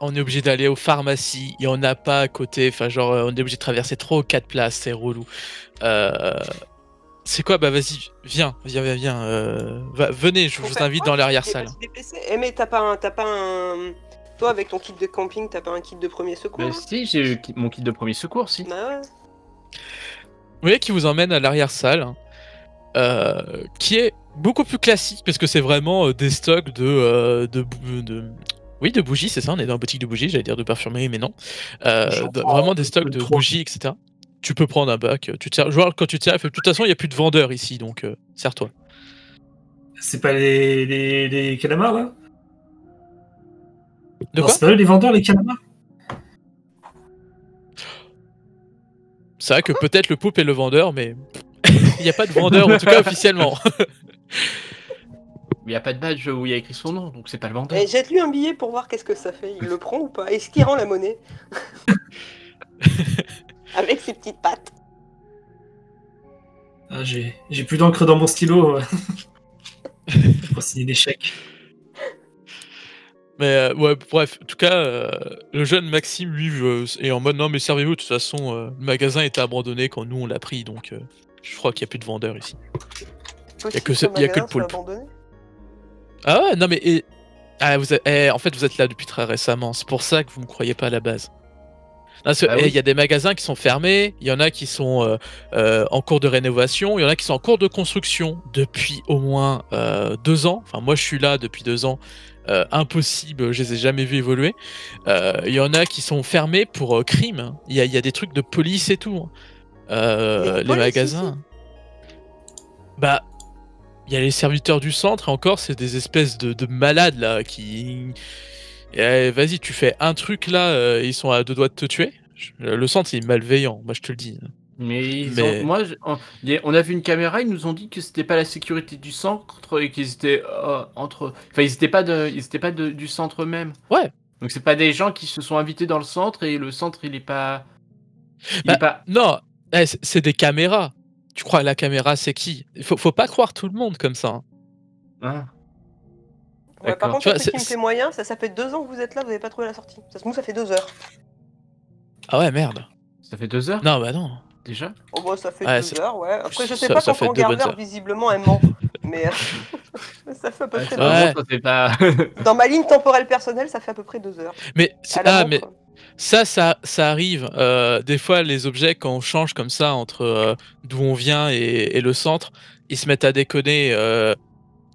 On est obligé d'aller aux pharmacies, il y en a pas à côté. Enfin, genre, on est obligé de traverser 3 ou 4 places, c'est relou. C'est quoi? Bah vas-y, viens. Venez, je vous invite dans l'arrière-salle. Mais t'as pas un... Toi, avec ton kit de camping, t'as pas un kit de premier secours? Mais si, j'ai eu mon kit de premier secours, si. Bah ouais. Vous voyez qui vous emmène à l'arrière-salle, qui est beaucoup plus classique, parce que c'est vraiment des stocks de bougies, c'est ça, on est dans une boutique de bougies, j'allais dire de parfumerie, mais non. Vraiment des stocks de bougies, etc. Tu peux prendre un bac, tu tires, genre quand tu tires, de toute façon il n'y a plus de vendeurs ici, donc sers-toi. C'est pas les calamars, là? De Non, quoi? c'est pas eux les vendeurs, les calamars? C'est vrai que peut-être le poupe est le vendeur, mais il n'y a pas de vendeur, en tout cas officiellement. Il n'y a pas de badge où il y a écrit son nom, donc c'est pas le vendeur. Et jette-lui un billet pour voir qu'est-ce que ça fait. Il le prend ou pas? Est-ce qu'il rend la monnaie? Avec ses petites pattes. Ah, j'ai plus d'encre dans mon stylo. Pour signer des chèques. Mais ouais, bref, en tout cas, le jeune Maxime, lui, est en mode non, mais servez-vous, de toute façon, le magasin était abandonné quand nous on l'a pris, donc je crois qu'il n'y a plus de vendeurs ici. Il y a que le poulpe. Ah ouais, non mais. En fait, vous êtes là depuis très récemment, c'est pour ça que vous me croyez pas à la base. Il y a des magasins qui sont fermés, il y en a qui sont en cours de rénovation, il y en a qui sont en cours de construction depuis au moins 2 ans. Enfin, moi je suis là depuis 2 ans. Impossible, je les ai jamais vus évoluer. Il y en a qui sont fermés pour crime. Hein. Il y a des trucs de police et tout. Hein. Les magasins. Bah, il y a les serviteurs du centre, et encore, c'est des espèces de malades là qui. Vas-y, tu fais un truc là, ils sont à 2 doigts de te tuer. Le centre, il est malveillant, moi je te le dis. Mais on a vu une caméra, ils nous ont dit que c'était pas la sécurité du centre et qu'ils étaient entre. Enfin, ils étaient pas du centre même. Ouais. Donc c'est pas des gens qui se sont invités dans le centre et le centre il est pas. Non, c'est des caméras. Tu crois la caméra c'est qui? Faut pas croire tout le monde comme ça. Hein. Ouais, par contre, le truc qui me fait moyen, ça fait 2 ans que vous êtes là, vous avez pas trouvé la sortie. Ça fait 2 heures. Ah ouais, merde. Ça fait 2 heures? Non, bah non. Déjà? Oh bah ça fait 2 heures, ouais. Après je sais ça pas fait quand 2 bonnes Garver heures. visiblement elle ment. Mais ça fait à peu près 2 Ouais. heures. Pas... Dans ma ligne temporelle personnelle, ça fait à peu près 2 heures. Mais mais montre. ça arrive. Des fois, les objets, quand on change comme ça entre d'où on vient et le centre, ils se mettent à déconner.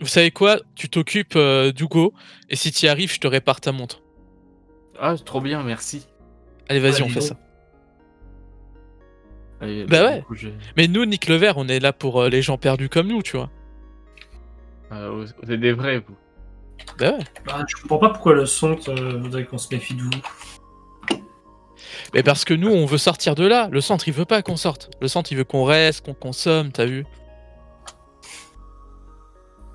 Vous savez quoi? Tu t'occupes d'Hugo, et si tu y arrives, je te répare ta montre. Ah, c'est trop bien, merci. Allez, vas-y, on fait ça. Allez, Bah ouais. Coup, Mais nous, Nick Levert, on est là pour les gens perdus comme nous, tu vois. vous êtes des vrais, vous. Bah ouais. Bah, je comprends pas pourquoi le son voudrait qu'on se méfie de vous. Mais parce que nous, on veut sortir de là. Le centre, il veut pas qu'on sorte. Le centre, il veut qu'on reste, qu'on consomme, t'as vu?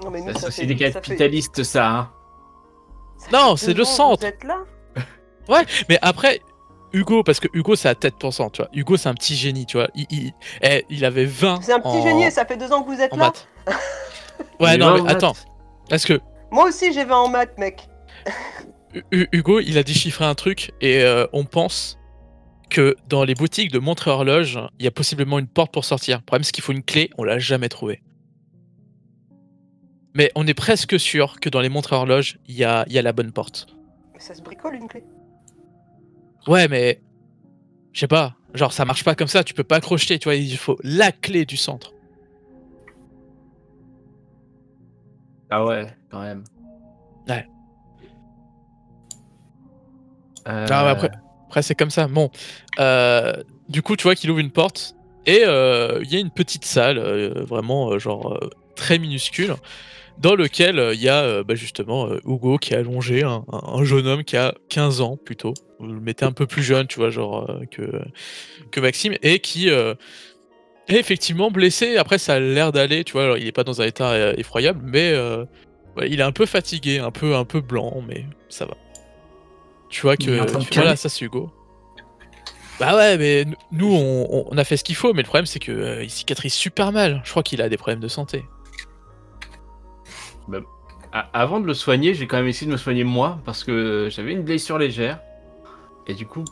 Non, mais nous, La ça société fait- capitaliste, ça, hein. ça Non, fait c'est 2 le ans que centre. Vous êtes là? Ouais, mais après, Hugo, parce que Hugo, c'est à tête pensante, tu vois. Hugo, c'est un petit génie, tu vois. Il avait 20 C'est un petit en... génie et ça fait 2 ans que vous êtes en là? maths. Ouais, Mais non, mais 20 attends. Est-ce que Moi aussi, j'ai 20 en maths, mec. Hugo, il a déchiffré un truc et on pense que dans les boutiques de montres et horloges, il y a possiblement une porte pour sortir. Le problème, c'est qu'il faut une clé, on l'a jamais trouvée. Mais on est presque sûr que dans les montres et horloges, il y a la bonne porte. Mais ça se bricole, une clé. Ouais, mais je sais pas, genre ça marche pas comme ça, tu peux pas crocheter, tu vois, il faut la clé du centre. Ah ouais, quand même. Ouais. Euh, Non, mais après c'est comme ça. Bon, du coup, tu vois qu'il ouvre une porte et il y a une petite salle, vraiment très minuscule, dans lequel il y a justement Hugo qui est allongé, un jeune homme qui a 15 ans plutôt. Vous le mettez un peu plus jeune, tu vois, que Maxime, et qui est effectivement blessé. Après, ça a l'air d'aller, tu vois. Alors, il est pas dans un état effroyable, mais ouais, il est un peu fatigué, un peu blanc, mais ça va. Tu vois Il est en train de que voilà, caler. ça c'est Hugo. Bah ouais, mais nous on a fait ce qu'il faut, mais le problème c'est que il cicatrise super mal. Je crois qu'il a des problèmes de santé. Avant de le soigner, j'ai quand même essayé de me soigner moi, parce que j'avais une blessure légère. Et du coup,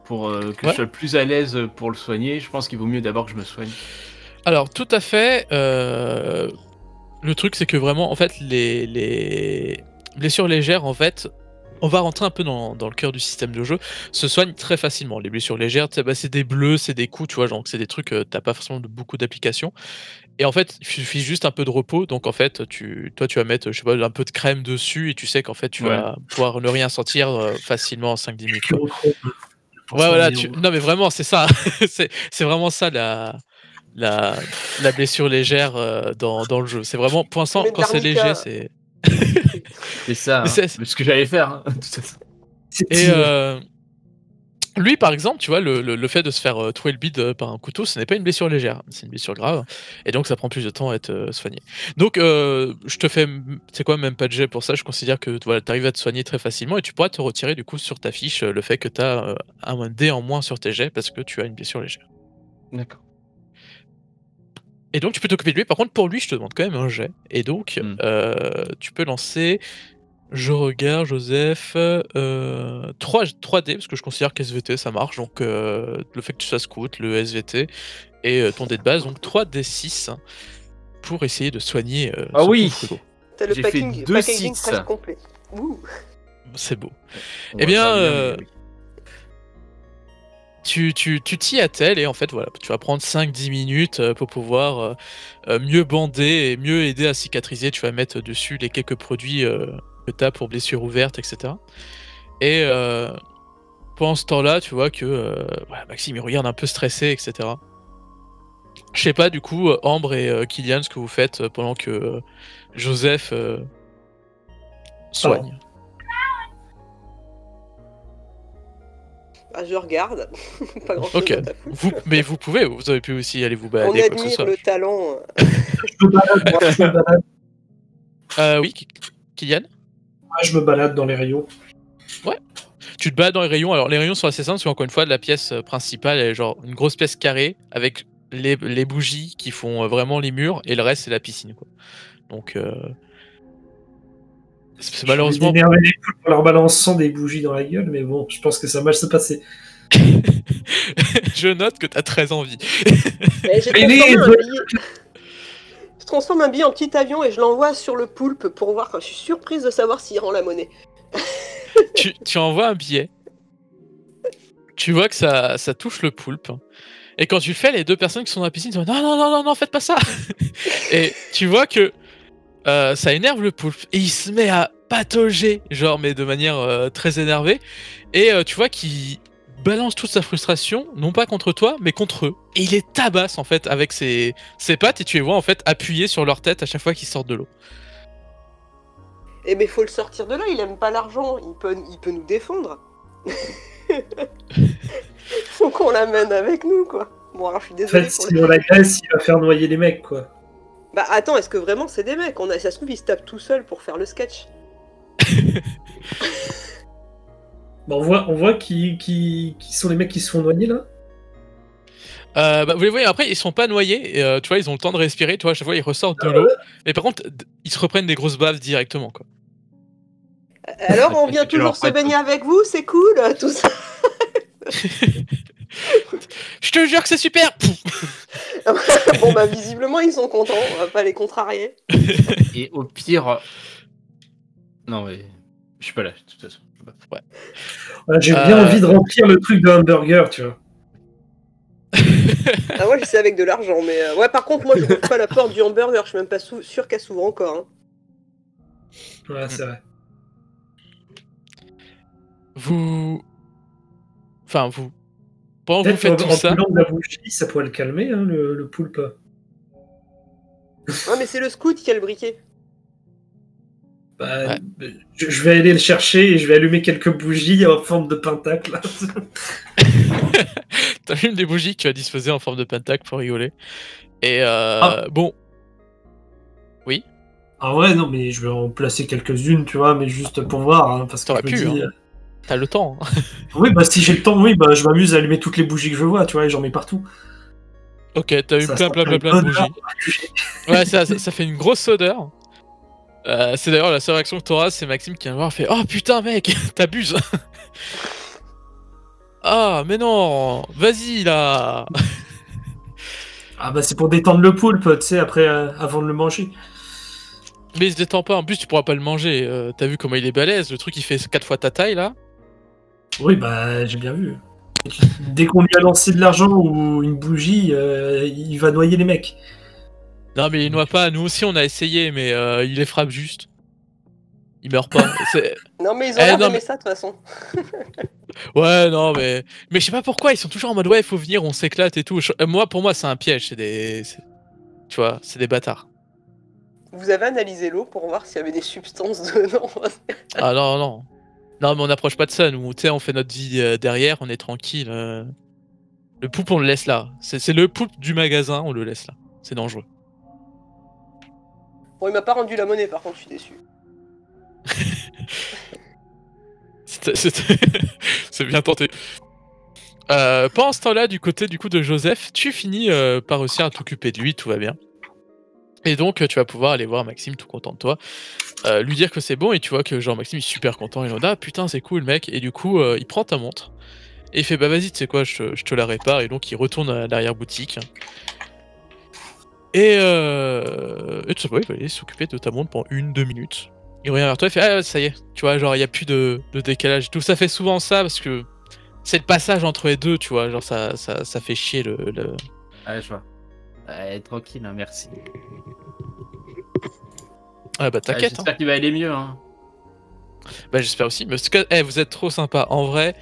pour que je sois plus à l'aise pour le soigner, je pense qu'il vaut mieux d'abord que je me soigne. Alors tout à fait. Le truc c'est que vraiment, en fait, les blessures légères, en fait, on va rentrer un peu dans le cœur du système de jeu, se soignent très facilement. Les blessures légères, tu sais, bah, c'est des bleus, c'est des coups, tu vois, genre c'est des trucs, t'as pas forcément beaucoup d'applications. Et en fait, il suffit juste un peu de repos, donc en fait, tu vas mettre, je sais pas, un peu de crème dessus, et tu sais qu'en fait, tu vas pouvoir ne rien sentir facilement en 5-10 minutes. Quoi. Ouais, voilà, non mais vraiment, c'est ça. c'est vraiment ça la blessure légère dans le jeu. C'est vraiment, pour l'instant, Mais de quand c'est l'arnica. léger, c'est... C'est ça, Mais hein. c'est- Ce que j'allais faire. Hein, de toute façon. Et lui, par exemple, tu vois, le fait de se faire trouer le bide par un couteau, ce n'est pas une blessure légère, c'est une blessure grave, et donc ça prend plus de temps à être soigné. Donc, je te fais, c'est quoi, même pas de jet pour ça, je considère que voilà, tu arrives à te soigner très facilement, et tu pourras te retirer du coup sur ta fiche le fait que tu as un dé en moins sur tes jets parce que tu as une blessure légère. D'accord. Et donc, tu peux t'occuper de lui, par contre, pour lui, je te demande quand même un jet, et donc, tu peux lancer... Je regarde, Joseph, 3D, parce que je considère qu'SVT ça marche, donc le fait que tu sois scout, le SVT, et ton dé de base, donc 3D6, pour essayer de soigner Ah ce oui. pauvre Hugo. T'as le J'ai fait packaging 2 presque 6. complet. Ouh. C'est beau. On Eh va bien, faire mais oui. Tu t'y attelles, et en fait, voilà, tu vas prendre 5-10 minutes pour pouvoir mieux bander et mieux aider à cicatriser. Tu vas mettre dessus les quelques produits que tu as pour blessures ouvertes, etc. Et pendant ce temps-là, tu vois que voilà, Maxime il regarde un peu stressé, etc. Je sais pas, du coup, Ambre et Kylian, ce que vous faites pendant que Joseph soigne. Ah, je regarde. Pas grand chose. Ok, mais vous pouvez, vous avez pu aussi aller vous On balader, quoi que ce admire soit. le talent. Je me balade, moi, je me balade. Oui, Kylian? Je me balade dans les rayons. Tu te balades dans les rayons. Alors les rayons sont assez simples parce qu'encore une fois, la pièce principale est genre une grosse pièce carrée avec les bougies qui font vraiment les murs, et le reste c'est la piscine, quoi. Donc c'est malheureusement... Je vais énerver les poules en leur balançant des bougies dans la gueule, mais bon, je pense que ça va mal se passer. Je note que t'as très envie. Eh, j'ai transformé un billet. Je transforme un billet en petit avion et je l'envoie sur le poulpe pour voir. Je suis surprise de savoir s'il rend la monnaie. tu envoies un billet. Tu vois que ça touche le poulpe. Et quand tu le fais, les deux personnes qui sont dans la piscine disent non, faites pas ça. Et tu vois que ça énerve le poulpe. Et il se met à patauger, genre, mais de manière très énervée. Et tu vois qu'il balance toute sa frustration, non pas contre toi, mais contre eux. Et il les tabasse, en fait, avec ses pattes. Et tu les vois, en fait, appuyer sur leur tête à chaque fois qu'ils sortent de l'eau. Eh ben, faut le sortir de là, il aime pas l'argent, il peut nous défendre. Faut qu'on l'amène avec nous, quoi. Bon, alors je suis En désolée fait, pour si on l'agresse, il va faire noyer les mecs, quoi. Bah attends, est-ce que vraiment c'est des mecs? Ça se trouve, ils se tapent tout seuls pour faire le sketch. Bon, on voit qui sont les mecs qui se font noyer, là. Bah, vous les voyez, après, ils sont pas noyés, et, tu vois, ils ont le temps de respirer, tu vois, à chaque fois, ils ressortent de l'eau. Mais par contre, ils se reprennent des grosses baves directement, quoi. Alors, on Est-ce vient que tu leur toujours se prêtes baigner avec vous, c'est cool, tout ça. Je te jure que c'est super. Bon, bah visiblement, ils sont contents, on va pas les contrarier. Et au pire. Non, mais. Je suis pas là, de toute façon. Ouais, j'ai bien envie de remplir le truc de hamburger, tu vois. Ah, moi, je sais avec de l'argent, mais. Ouais, par contre, moi, je rouvre pas la porte du hamburger, je suis même pas sûr qu'elle s'ouvre encore. Hein. Ouais, c'est vrai. Enfin, pendant que vous Peut-être faites tout en ça... brûlant de la bougie, ça pourrait le calmer, hein, le poulpe. Ouais, mais c'est le scout qui a le briquet. Bah, Ouais. je vais aller le chercher et je vais allumer quelques bougies en forme de pentacle. T'allumes des bougies que tu as disposées en forme de pentacle pour rigoler. Et bon... Oui, En vrai, non, mais je vais en placer quelques-unes, tu vois, mais juste pour voir, hein, parce que T'aurais je me pu, dis... hein. T'as le temps. Oui, bah si j'ai le temps, oui, bah je m'amuse à allumer toutes les bougies que je vois, tu vois, et j'en mets partout. Ok, t'as eu Ça plein sent de bonne bougies. odeur. Ouais, ça fait une grosse odeur. C'est d'ailleurs la seule réaction que t'auras, c'est Maxime qui vient voir et fait « Oh putain mec, t'abuses !» Ah, mais non, vas-y là. Ah bah c'est pour détendre le poulpe, tu sais, après, avant de le manger. Mais il se détend pas, en plus tu pourras pas le manger. T'as vu comment il est balèze, le truc il fait 4 fois ta taille là. Oui, bah j'ai bien vu. Dès qu'on lui a lancé de l'argent ou une bougie, il va noyer les mecs. Non mais il noie pas, nous aussi on a essayé, mais il les frappe juste. Il meurt pas. Non, mais ils ont l'air non, d'aimer mais... ça, de toute façon. Ouais, non, mais je sais pas pourquoi, ils sont toujours en mode ouais, il faut venir, on s'éclate et tout. Pour moi, c'est un piège, tu vois, c'est des bâtards. Vous avez analysé l'eau pour voir s'il y avait des substances dedans. Ah non, non. Non, mais on n'approche pas de ça, nous, tu sais, on fait notre vie derrière, on est tranquille. Le poulpe, on le laisse là. C'est le poulpe du magasin, on le laisse là. C'est dangereux. Bon, il m'a pas rendu la monnaie, par contre, je suis déçu. C'est bien tenté. Pendant ce temps-là, du côté du coup de Joseph, tu finis par réussir à t'occuper de lui, tout va bien. Et donc tu vas pouvoir aller voir Maxime tout content de toi, lui dire que c'est bon, et tu vois que genre Maxime est super content, il est en mode ah putain c'est cool mec, et du coup il prend ta montre, et il fait bah vas-y tu sais quoi, je te la répare, et donc il retourne à l'arrière-boutique. Et tout ça, il va aller s'occuper de ta montre pendant 1-2 minutes. Il revient vers toi et fait ah ça y est, tu vois, genre il y a plus de décalage. Tout ça fait souvent ça parce que c'est le passage entre les deux, tu vois, genre ça fait chier le... Ouais, je vois. Ouais, tranquille, hein, merci. Ah bah t'inquiète, J'espère qu'il va aller mieux. Hein. Bah j'espère aussi, mais en tout cas, vous êtes trop sympa. En vrai,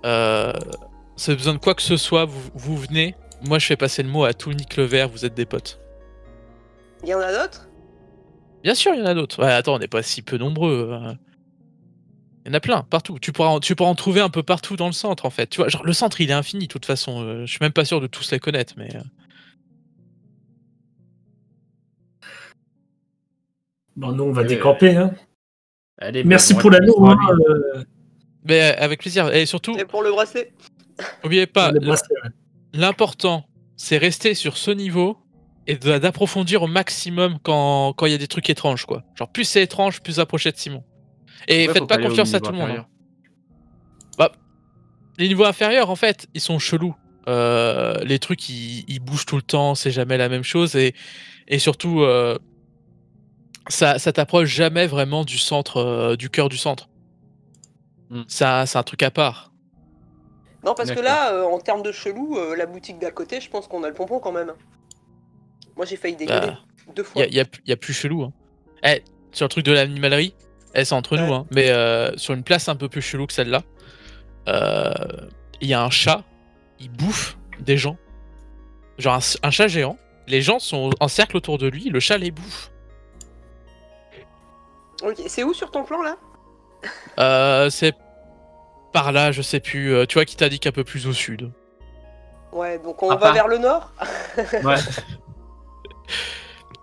si vous avez besoin de quoi que ce soit, vous venez. Moi je fais passer le mot à tout Nick le Vert, vous êtes des potes. Il y en a d'autres? Bien sûr, il y en a d'autres. Ouais, attends, on n'est pas si peu nombreux. Il y en a plein, partout. Tu pourras en trouver un peu partout dans le centre, en fait. Tu vois, genre, le centre, il est infini, de toute façon. Je suis même pas sûr de tous les connaître, mais... Bon, nous, on va décamper, hein. Allez, merci pour l'anneau, hein. Mais avec plaisir. Et surtout, Et pour le bracelet? n'oubliez pas, Le bracelet, ouais. l'important, c'est rester sur ce niveau et d'approfondir au maximum quand il y a des trucs étranges, quoi. Genre, plus c'est étrange, plus approchez de Simon. Et faites pas confiance à tout le monde. Hein. Bah, les niveaux inférieurs, en fait, ils sont chelous. Les trucs, ils bougent tout le temps, c'est jamais la même chose. Et surtout, ça t'approche jamais vraiment du centre, du cœur du centre. C'est un truc à part. Non, parce que là, en termes de chelou, la boutique d'à côté, je pense qu'on a le pompon quand même. Moi, j'ai failli dégueuler 2 fois. Y a plus chelou. Hein. Sur le truc de l'animalerie, c'est entre nous, hein, mais sur une place un peu plus chelou que celle-là, il y a un chat, il bouffe des gens. Genre un chat géant. Les gens sont en cercle autour de lui, le chat les bouffe. Ok, c'est où sur ton plan là? C'est par là, je sais plus. Tu vois qui t'indique un peu plus au sud. Ouais, donc on va vers le nord. Ouais.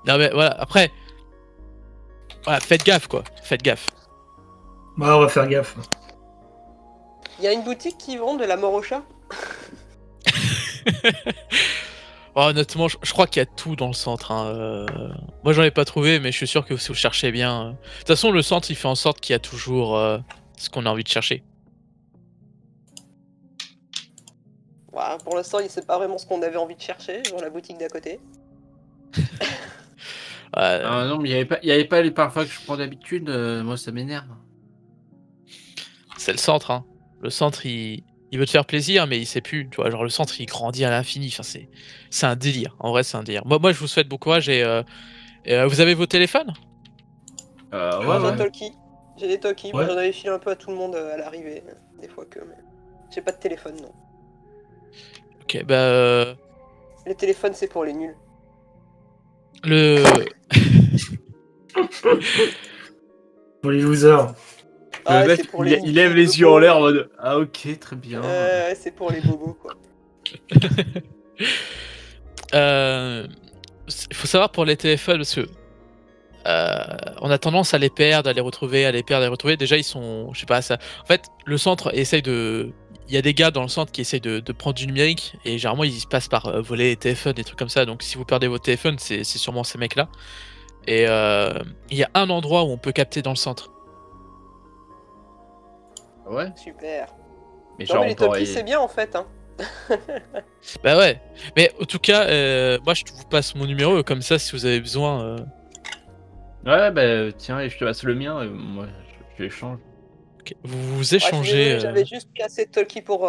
Non mais voilà, après... Voilà, faites gaffe quoi, faites gaffe. Ouais, on va faire gaffe. Il y a une boutique qui vend de la mort au chat. Oh, honnêtement, je crois qu'il y a tout dans le centre. Hein. Moi, j'en ai pas trouvé, mais je suis sûr que si vous cherchez bien... De toute façon, le centre, il fait en sorte qu'il y a toujours ce qu'on a envie de chercher. Ouais, pour l'instant, c'est pas vraiment ce qu'on avait envie de chercher dans la boutique d'à côté. Ah non, mais il y avait pas les parfums que je prends d'habitude. Moi, ça m'énerve. C'est le centre, hein. Le centre, il veut te faire plaisir, mais il sait plus. Tu vois, genre le centre, il grandit à l'infini. Enfin, c'est un délire. En vrai, c'est un délire. Moi, je vous souhaite bon courage et vous avez vos téléphones? Ouais. J'ai des talkies. Ouais. Moi, j'en avais filé un peu à tout le monde à l'arrivée. Des fois que... Mais... J'ai pas de téléphone, non. Ok, bah... Les téléphones, c'est pour les nuls. Pour les losers. Ah, Le mec, c'est pour les il lève les yeux en l'air en mode ah ok, très bien. c'est pour les bobos, quoi. Il faut savoir pour les téléphones, parce que on a tendance à les perdre, à les retrouver, à les perdre, à les retrouver. Déjà, ils sont... Je sais pas, ça... En fait, le centre essaye de... Il y a des gars dans le centre qui essayent de prendre du numérique, et généralement, ils se passent par voler les téléphones, des trucs comme ça. Donc, si vous perdez votre téléphone, c'est sûrement ces mecs-là. Et il y a un endroit où on peut capter dans le centre. Ouais. Super. Mais Non, genre mais les on peut talkies, c'est bien, en fait, hein. Bah ouais. Mais en tout cas, moi, je vous passe mon numéro, comme ça, si vous avez besoin... Ouais, bah tiens, et je te passe le mien. Moi, je l'échange. Ok. Vous Ouais, je suis échangez... désolé, j'avais juste cassé de talkie pour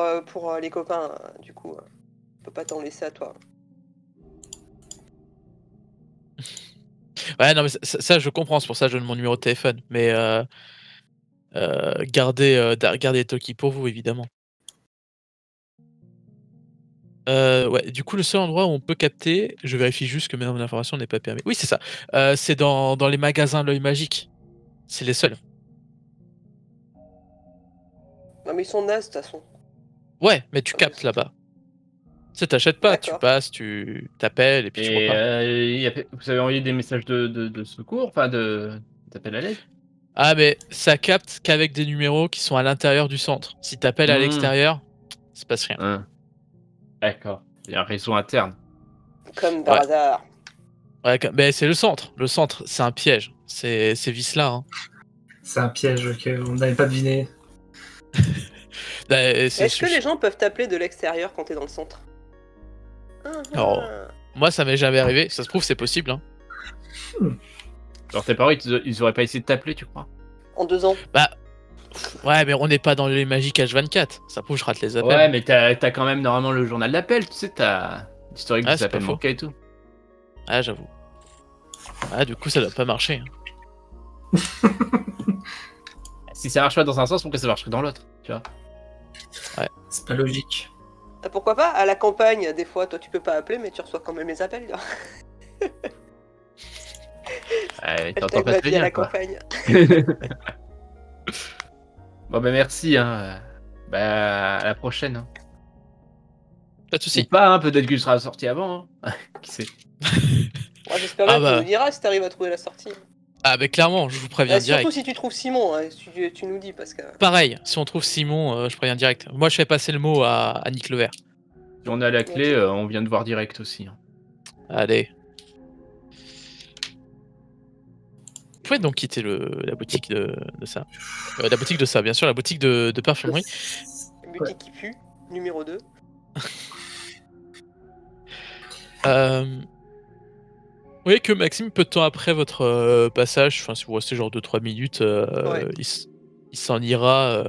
les copains, du coup. Je peux pas t'en laisser à toi. Ouais, non, mais ça, je comprends, c'est pour ça que je donne mon numéro de téléphone. Mais gardez les talkies pour vous, évidemment. Ouais, du coup, le seul endroit où on peut capter, je vérifie juste que mon information n'est pas permis. Oui, c'est ça. C'est dans les magasins L'Œil Magique. C'est les seuls. Non, mais ils sont nazes, de toute façon. Ouais, mais tu Ah, captes c'est là-bas. Tu sais, t'achètes pas, tu D'accord. passes, tu t'appelles et puis tu Et repars. vous avez envoyé des messages de secours, enfin d'appel à l'aide. Ah, mais ça capte qu'avec des numéros qui sont à l'intérieur du centre. Si t'appelles à l'extérieur, il se passe rien. Hein. D'accord. Il y a un réseau interne. Comme par Ouais. hasard. Ouais, mais c'est le centre. Le centre, c'est un piège. C'est vice-là. Hein. C'est un piège, ok, on n'avait pas deviné. Bah, Est-ce que les gens peuvent t'appeler de l'extérieur quand t'es dans le centre? Alors, moi, ça m'est jamais arrivé. Ça se trouve, c'est possible. Hein. Genre tes parents, ils auraient pas essayé de t'appeler, tu crois? En 2 ans. Bah, ouais, mais on n'est pas dans les magiques H24. Ça prouve, je rate les appels. Ouais, mais t'as quand même normalement le journal d'appel, tu sais, t'as l'historique Ah, des c'est appels pas faux. manqués et tout. Ah, j'avoue. Ah, du coup, ça doit pas marcher. Hein. Si ça marche pas dans un sens, pourquoi ça marcherait dans l'autre, tu vois? C'est pas logique. Ah, pourquoi pas? À la campagne, des fois, toi, tu peux pas appeler, mais tu reçois quand même les appels. Ouais, t'entends Hashtag pas ma très vie à bien, la quoi. campagne. Bon, bah merci, hein. Bah, à la prochaine. Hein. Pas de Ou soucis. pas, hein, peut-être qu'il sera sorti avant. Hein. Qui sait? Moi, j'espère Ah bien que bah. tu nous diras si t'arrives à trouver la sortie. Ah, mais clairement, je vous préviens Surtout direct. si tu trouves Simon, hein, tu nous dis, parce que... Pareil, si on trouve Simon, je préviens direct. Moi, je fais passer le mot à Nick Levert. Si on a la clé, on vient de voir direct aussi. Hein. Allez. Vous pouvez donc quitter la boutique de ça. La boutique de ça, bien sûr, la boutique de parfumerie. Boutique qui pue, numéro 2. Vous voyez que Maxime, peu de temps après votre passage, enfin si vous restez genre 2-3 minutes, Ouais. il s'en ira.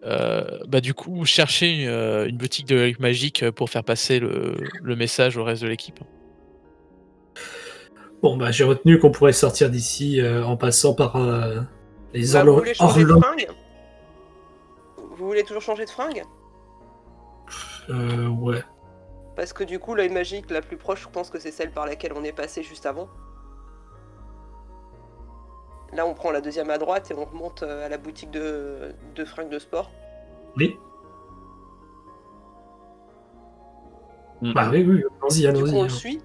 Bah du coup, chercher une boutique de l'œil magique pour faire passer le message au reste de l'équipe. Bon, bah, j'ai retenu qu'on pourrait sortir d'ici en passant par les Vous voulez changer de horloges. fringue? Vous voulez toujours changer de fringue? Ouais. Parce que du coup, l'œil magique la plus proche, je pense que c'est celle par laquelle on est passé juste avant. Là, on prend la deuxième à droite et on remonte à la boutique de fringues de sport. Oui. Mm. Bah oui, allons-y, Du coup, on le allons-y. suit.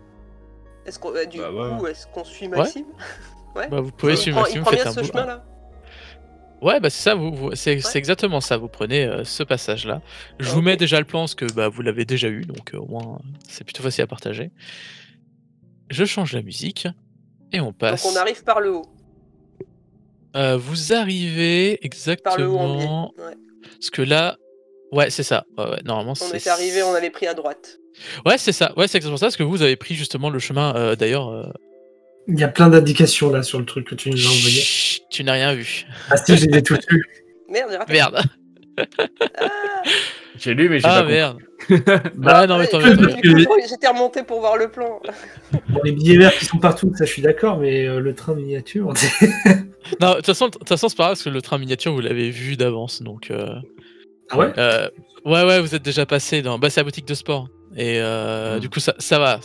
Est-ce qu'on est-ce qu'on suit Ouais. Maxime? Ouais. Bah, vous pouvez il suivre prend, Maxime, il prend faites bien un ce bout. chemin-là. Ouais, bah c'est ça, c'est Ouais. exactement ça. Vous prenez ce passage-là. Je vous Ok. mets déjà le plan parce que bah, vous l'avez déjà eu, donc au moins c'est plutôt facile à partager. Je change la musique et on Donc passe. on arrive par le haut. Vous arrivez Par le haut en biais. exactement. Ouais. Parce que là, ouais, c'est ça. Ouais, normalement, On c'est. était arrivé, on avait pris à droite. Ouais, c'est ça. Ouais, c'est exactement ça. Parce que vous avez pris justement le chemin. D'ailleurs, Il y a plein d'indications là sur le truc que tu nous as envoyé. chut, tu n'as rien vu. Ah si, j'ai des tout dessus. Merde, j'ai raté. Merde. Ah, J'ai lu, mais j'ai Ah pas merde. Bah, Ouais, non mais tant du mieux, coup, tant mieux. j'étais remonté pour voir le plan. Bon, les billets verts qui sont partout, ça je suis d'accord, mais le train miniature. Non, de toute façon, c'est pas grave parce que le train miniature vous l'avez vu d'avance, donc. Ah ouais. Ouais, vous êtes déjà passé dans. Bah, c'est la boutique de sport. Et du coup, ça va.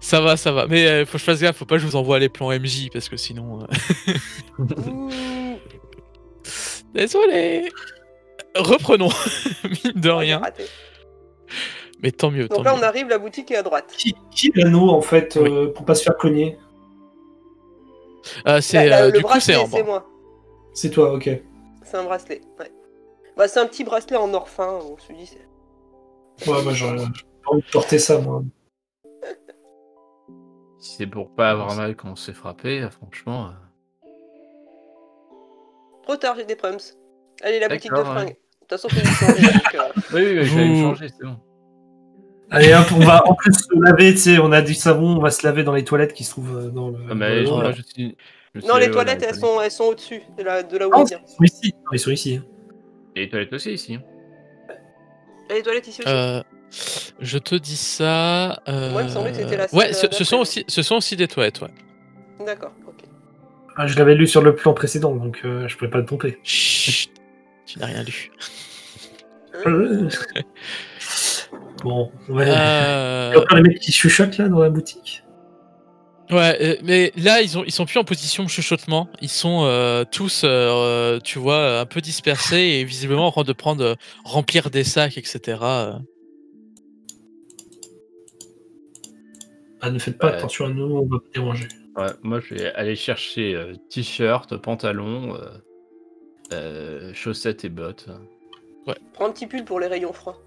Ça va. Mais faut que je fasse gaffe, faut pas que je vous envoie les plans MJ parce que sinon. Ouh. Désolé. Reprenons, mine de J'ai rien. raté. Mais tant mieux. Donc tant là, mieux. on arrive, la boutique est à droite. Qui est l'anneau en fait pour pas se faire cogner? C'est Le du coup, c'est bracelet, en c'est bas. moi. C'est toi, ok. C'est un bracelet, ouais. Bah, c'est un petit bracelet en or fin, on se dit. Ouais, moi j'aurais pas envie de porter ça, moi. Si c'est pour pas avoir mal quand on s'est frappé, franchement. Trop tard, j'ai des pumps. Allez, la boutique de D'accord, fringues. De toute façon, c'est du changer, donc, Oui, je vais me changer, c'est bon. Allez hop, on va en plus se laver, tu sais, on a du savon, on va se laver dans les toilettes qui se trouvent dans le. Ah, mais dans le- moi, je suis Non, les allé, toilettes, dans elles sont au-dessus de là où Ah, on ils vient. sont ici. Ils sont ici. Et les toilettes aussi, ici. Et les toilettes ici aussi. Je te dis ça. Moi, il me semblait que c'était la Ouais, salle ce sont d'après, aussi des toilettes, ouais. D'accord, ok. Ah, je l'avais lu sur le plan précédent, donc je pouvais pas le tromper. Chut, tu n'as rien lu. Bon, ouais. Il y a Euh... encore les mecs qui chuchotent là dans la boutique. Ouais, mais là ils sont plus en position de chuchotement. Ils sont tous, tu vois, un peu dispersés et visiblement en train de remplir des sacs, etc. Ah, ne faites pas Ouais. attention à nous, on va pas déranger. Ouais, moi, je vais aller chercher t-shirt, pantalon, chaussettes et bottes. Prends un petit pull pour les rayons froids.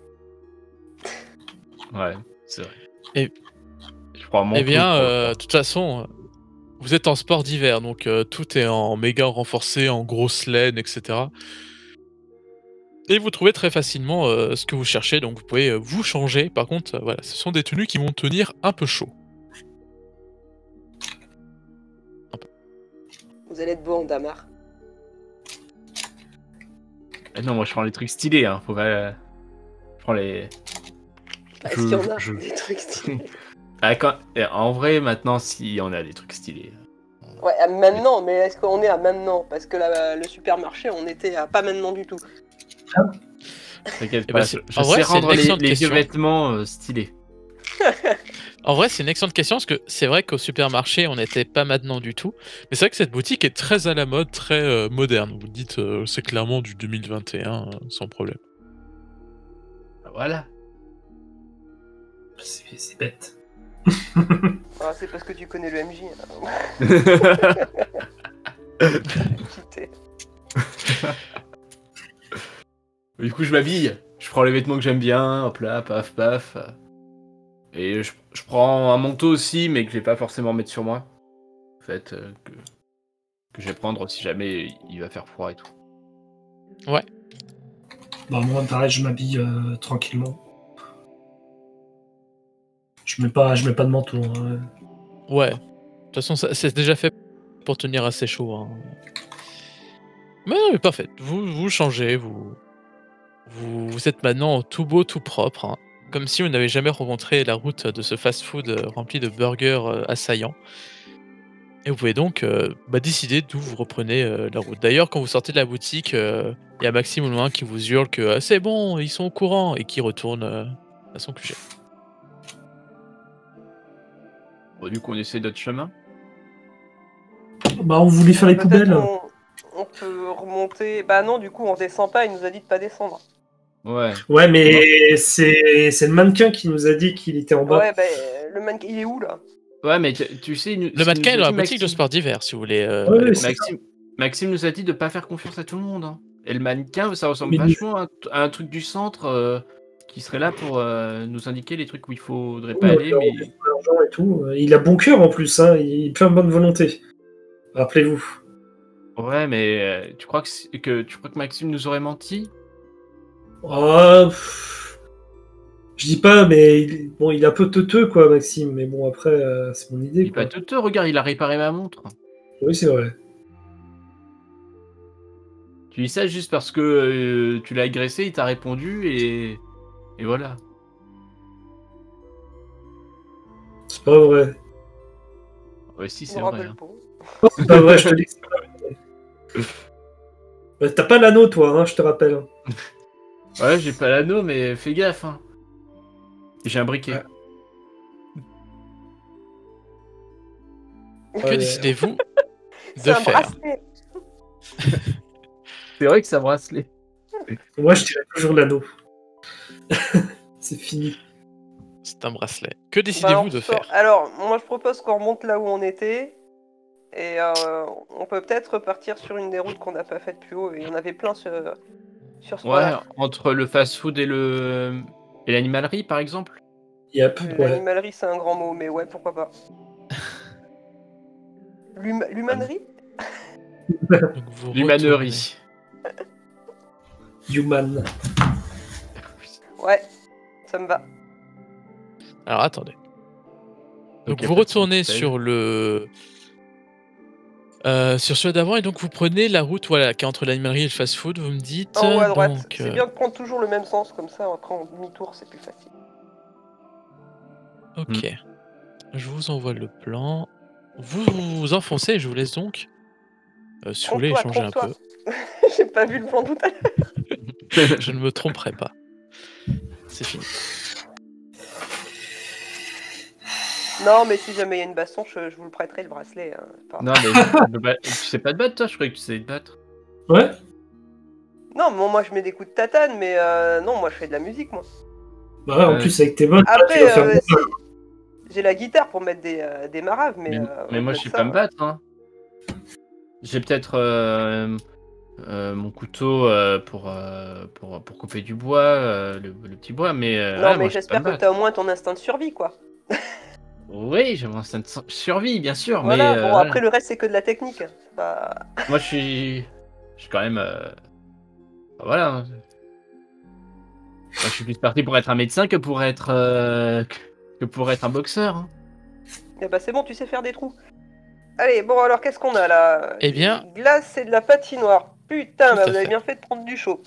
Ouais, c'est vrai. Et- je prends mon Eh bien, truc pour le de toute façon, vous êtes en sport d'hiver, donc tout est en méga renforcé, en grosse laine, etc. Et vous trouvez très facilement ce que vous cherchez, donc vous pouvez vous changer. Par contre, voilà, ce sont des tenues qui vont tenir un peu chaud. Vous allez être beau en damar. Ah non, moi je prends les trucs stylés, hein. Faut pas. Je prends les. Est-ce qu'il y en a je- des trucs stylés? En vrai, maintenant, si on a des trucs stylés. Ouais, à maintenant, mais est-ce qu'on est à maintenant? Parce que le supermarché, on était à pas maintenant du tout. T'inquiète Eh pas, ben, je en vrai, sais c'est une rendre excellente les vieux question. vêtements stylés. En vrai, c'est une excellente question parce que c'est vrai qu'au supermarché, on n'était pas maintenant du tout. Mais c'est vrai que cette boutique est très à la mode, très moderne. Vous dites, c'est clairement du 2021, sans problème. Voilà. C'est bête. Ah, c'est parce que tu connais le MJ. Hein. Quitter. Du coup, je m'habille. Je prends les vêtements que j'aime bien. Hop là, paf, paf. Et je prends un manteau aussi, mais que je vais pas forcément mettre sur moi. En fait, que je vais prendre si jamais il va faire froid et tout. Bah, moi, pareil, je m'habille tranquillement. Je mets pas de manteau. Hein. Ouais. De toute façon, c'est déjà fait pour tenir assez chaud. Hein. Mais non, mais parfait. Vous changez, vous êtes maintenant tout beau, tout propre. Hein. Comme si vous n'avez jamais rencontré la route de ce fast-food rempli de burgers assaillants. Et vous pouvez donc décider d'où vous reprenez la route. D'ailleurs, quand vous sortez de la boutique, il y a Maxime au loin qui vous hurle que c'est bon, ils sont au courant, et qui retourne à son QG. Bon, du coup, on essaie d'autres chemins. Bah, on voulait faire les Peut-être poubelles. on peut remonter. Bah non, du coup, on descend pas, il nous a dit de pas descendre. Ouais. Ouais, mais c'est le mannequin qui nous a dit qu'il était en bas. Ouais, bah le mannequin, il est où là? Ouais, mais tu sais, Le mannequin est dans la boutique de sport d'hiver, si vous voulez. Ouais, aller ouais, voir. Maxime nous a dit de pas faire confiance à tout le monde. Hein. Et le mannequin, ça ressemble Mais vachement à un truc du centre qui serait là pour nous indiquer les trucs où il faudrait pas Ouais, aller. on Mais dépense l'argent et tout. Il a bon cœur en plus, hein. Il est plein de bonne volonté. Rappelez-vous. ouais, mais tu crois que Maxime nous aurait menti? Ah, pff, je dis pas, mais il est un peu teuteux, quoi, Maxime. Mais bon, après, c'est mon idée, Il est quoi. pas teuteux, regarde, il a réparé ma montre. Oui, c'est vrai. Tu dis ça juste parce que tu l'as agressé, il t'a répondu et voilà. C'est pas vrai. Ouais, si, Je c'est me vrai. rappelle Hein. pas. C'est pas vrai, je te dis que c'est pas vrai. Bah, t'as pas l'anneau, toi, hein, je te rappelle. Ouais, j'ai pas l'anneau, mais fais gaffe. Hein. J'ai un briquet. Ouais. Que décidez-vous C'est de un faire? bracelet. C'est vrai que ça bracelet. Moi, je dirais toujours l'anneau. C'est fini. C'est un bracelet. Que Bah, décidez-vous on de sort- faire? Alors, moi je propose qu'on remonte là où on était. Et on peut peut-être repartir sur une des routes qu'on n'a pas faites plus haut. Et il y en avait plein sur ce Ouais, point-là. entre le fast-food et l'animalerie, par exemple. Yep, ouais. L'animalerie, c'est un grand mot, mais ouais, pourquoi pas. L'humanerie? Donc vous retournez. L'humanerie. Human. Ouais, ça me va. Alors attendez. Donc y a vous pas de retournez conseil. sur le sur celui d'avant et donc vous prenez la route voilà qui est entre l'animalerie et le fast-food. Vous me dites En haut à droite. donc C'est bien de prendre toujours le même sens, comme ça, après en demi-tour, c'est plus facile. ok. Je vous envoie le plan. Vous vous enfoncez et je vous laisse donc si vous voulez échanger un peu. Trompe-toi. J'ai pas vu le plan tout à l'heure. Je ne me tromperai pas. C'est fini. Non, mais si jamais il y a une baston, je vous le prêterai le bracelet. Hein. Non, mais tu sais pas te battre, toi? Je croyais que tu savais te battre. Ouais. Non, moi je mets des coups de tatane, mais non, moi je fais de la musique, moi. Bah ouais, en plus, avec tes bottes, tu Après, vas faire si, j'ai la guitare pour mettre des maraves, mais Mais moi, je sais pas me battre. Hein. J'ai peut-être mon couteau pour couper du bois, le petit bois, mais. Non, ouais, mais moi, je sais pas j'espère me que battre. t'as au moins ton instinct de survie, quoi. Oui, j'ai mon instinct de survie, bien sûr, Voilà, mais. bon, voilà. après le reste, c'est que de la technique. C'est pas- Moi, je suis quand même. Voilà. Hein. Moi, je suis plus parti pour être un médecin que pour être un boxeur. Hein. Eh bah, c'est bon, tu sais faire des trous. Allez, bon, alors qu'est-ce qu'on a là? Eh bien- Glace et de la patinoire. Putain, Tout bah, à vous avez fait. bien fait de prendre du chaud.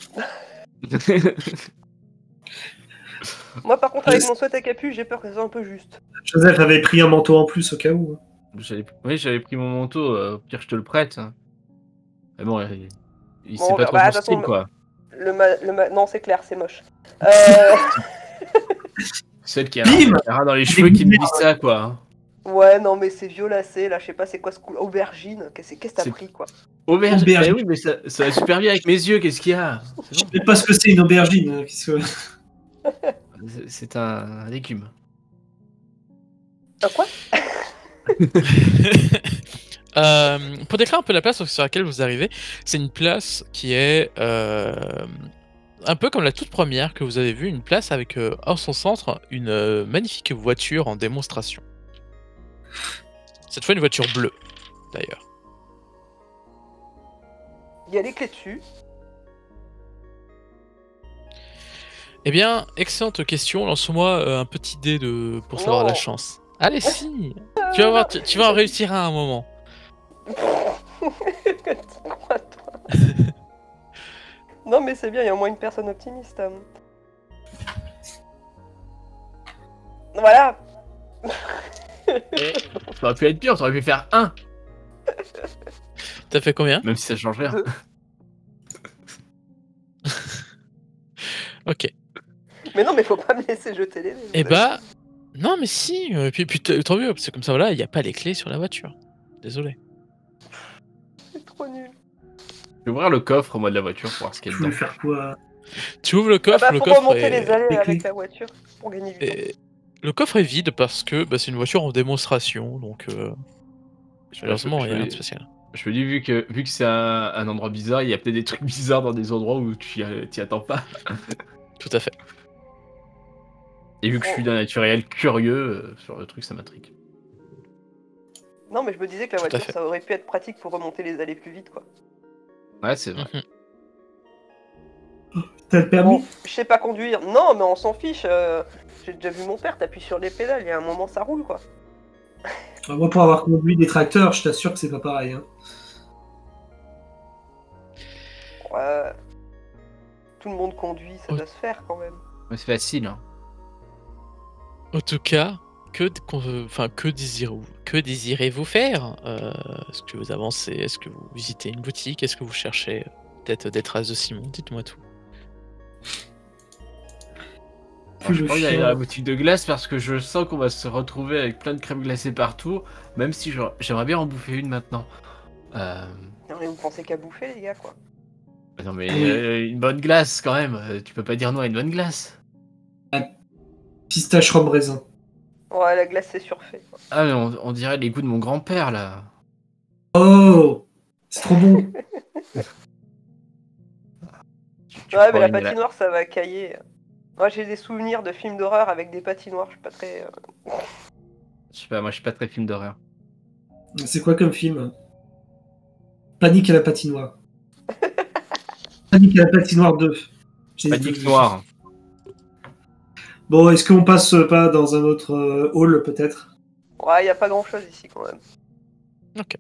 Moi, par contre, avec mon sweat à capuche, j'ai peur que ce soit un peu juste. Joseph avait pris un manteau en plus au cas où. Oui, j'avais pris mon manteau. Au pire, je te le prête. Hein. Mais bon, il Bon, sait pas trop bah, mon de toute façon, style, quoi. Non, c'est clair, c'est moche. Celle qui a Bim un rat dans les cheveux qui me dit ça, quoi. Hein. Ouais, non, mais c'est violacé, là, je sais pas c'est quoi ce coup. Aubergine, qu'est-ce que t'as C'est- pris, quoi? Aubergine. Aubergine. Eh oui, mais ça va super bien avec mes yeux. Qu'est-ce qu'il y a? C'est Je bon. sais pas ce que c'est une aubergine. Hein, qu'est-ce que- C'est un légume. Ah, quoi? Pour décrire un peu la place sur laquelle vous arrivez, c'est une place qui est un peu comme la toute première que vous avez vue, une place avec en son centre une magnifique voiture en démonstration. Cette fois une voiture bleue, d'ailleurs. Il y a les clés dessus. Eh bien, excellente question. Lance-moi un petit dé pour savoir Non. la chance. Allez, si. Tu vas voir, tu vas en réussir à un moment. Tu crois, toi? Non, mais c'est bien, il y a au moins une personne optimiste. Voilà. Ça aurait pu être pire, ça aurait pu faire 1. T'as fait combien? Même si ça change rien. Ok. Mais non, mais faut pas me laisser jeter les dés. Eh bah, non, mais si. Puis tant mieux, parce que comme ça, voilà, il n'y a pas les clés sur la voiture. Désolé. C'est trop nul. vais ouvrir le coffre moi de la voiture pour voir ce qu'il y Je a voulais dedans. faire quoi? Tu ouvres le coffre, le faut coffre remonter est... les allées Les avec clés. la voiture pour gagner du temps. Le coffre est vide parce que c'est une voiture en démonstration, donc malheureusement je rien de vais- spécial. Je me dis, vu que c'est un endroit bizarre, il y a peut-être des trucs bizarres dans des endroits où tu t'y attends pas. Tout à fait. Et vu que je suis d'un naturel curieux sur le truc, ça m'intrigue. Non, mais je me disais que la Tout à voiture, fait. ça aurait pu être pratique pour remonter les allées plus vite, quoi. Ouais, c'est vrai. Mhm. T'as le permis? Bon, je sais pas conduire. Non, mais on s'en fiche. J'ai déjà vu mon père, t'appuies sur les pédales, il y a un moment, ça roule, quoi. Moi, pour avoir conduit des tracteurs, je t'assure que c'est pas pareil. Hein. Ouais. Tout le monde conduit, ça Oh. doit se faire, quand même. Mais c'est facile. Hein. En tout cas, que désirez-vous faire Est-ce que vous avancez? Est-ce que vous visitez une boutique? Est-ce que vous cherchez peut-être des traces de Simon? Dites-moi tout. Alors, je le pense qu'il y a chien. la boutique de glace parce que je sens qu'on va se retrouver avec plein de crème glacée partout, même si j'aimerais bien en bouffer une maintenant. Non, mais vous pensez qu'à bouffer, les gars, quoi. Non mais Oui. une bonne glace quand même, tu peux pas dire non à une bonne glace. Pistache rhum raisin. Ouais, la glace, c'est surfait, quoi. Ah mais on dirait les goûts de mon grand-père là. Oh, c'est trop bon. Tu Ouais, mais prends la une- patinoire, ça va cailler. Moi, j'ai des souvenirs de films d'horreur avec des patinoires, je suis pas très... Je sais pas, moi je suis pas très film d'horreur. C'est quoi comme film? Panique à la patinoire. Panique à la patinoire 2. Panique noire. Bon, est-ce qu'on passe pas dans un autre hall peut-être? Ouais, y a pas grand-chose ici, quand même. Ok.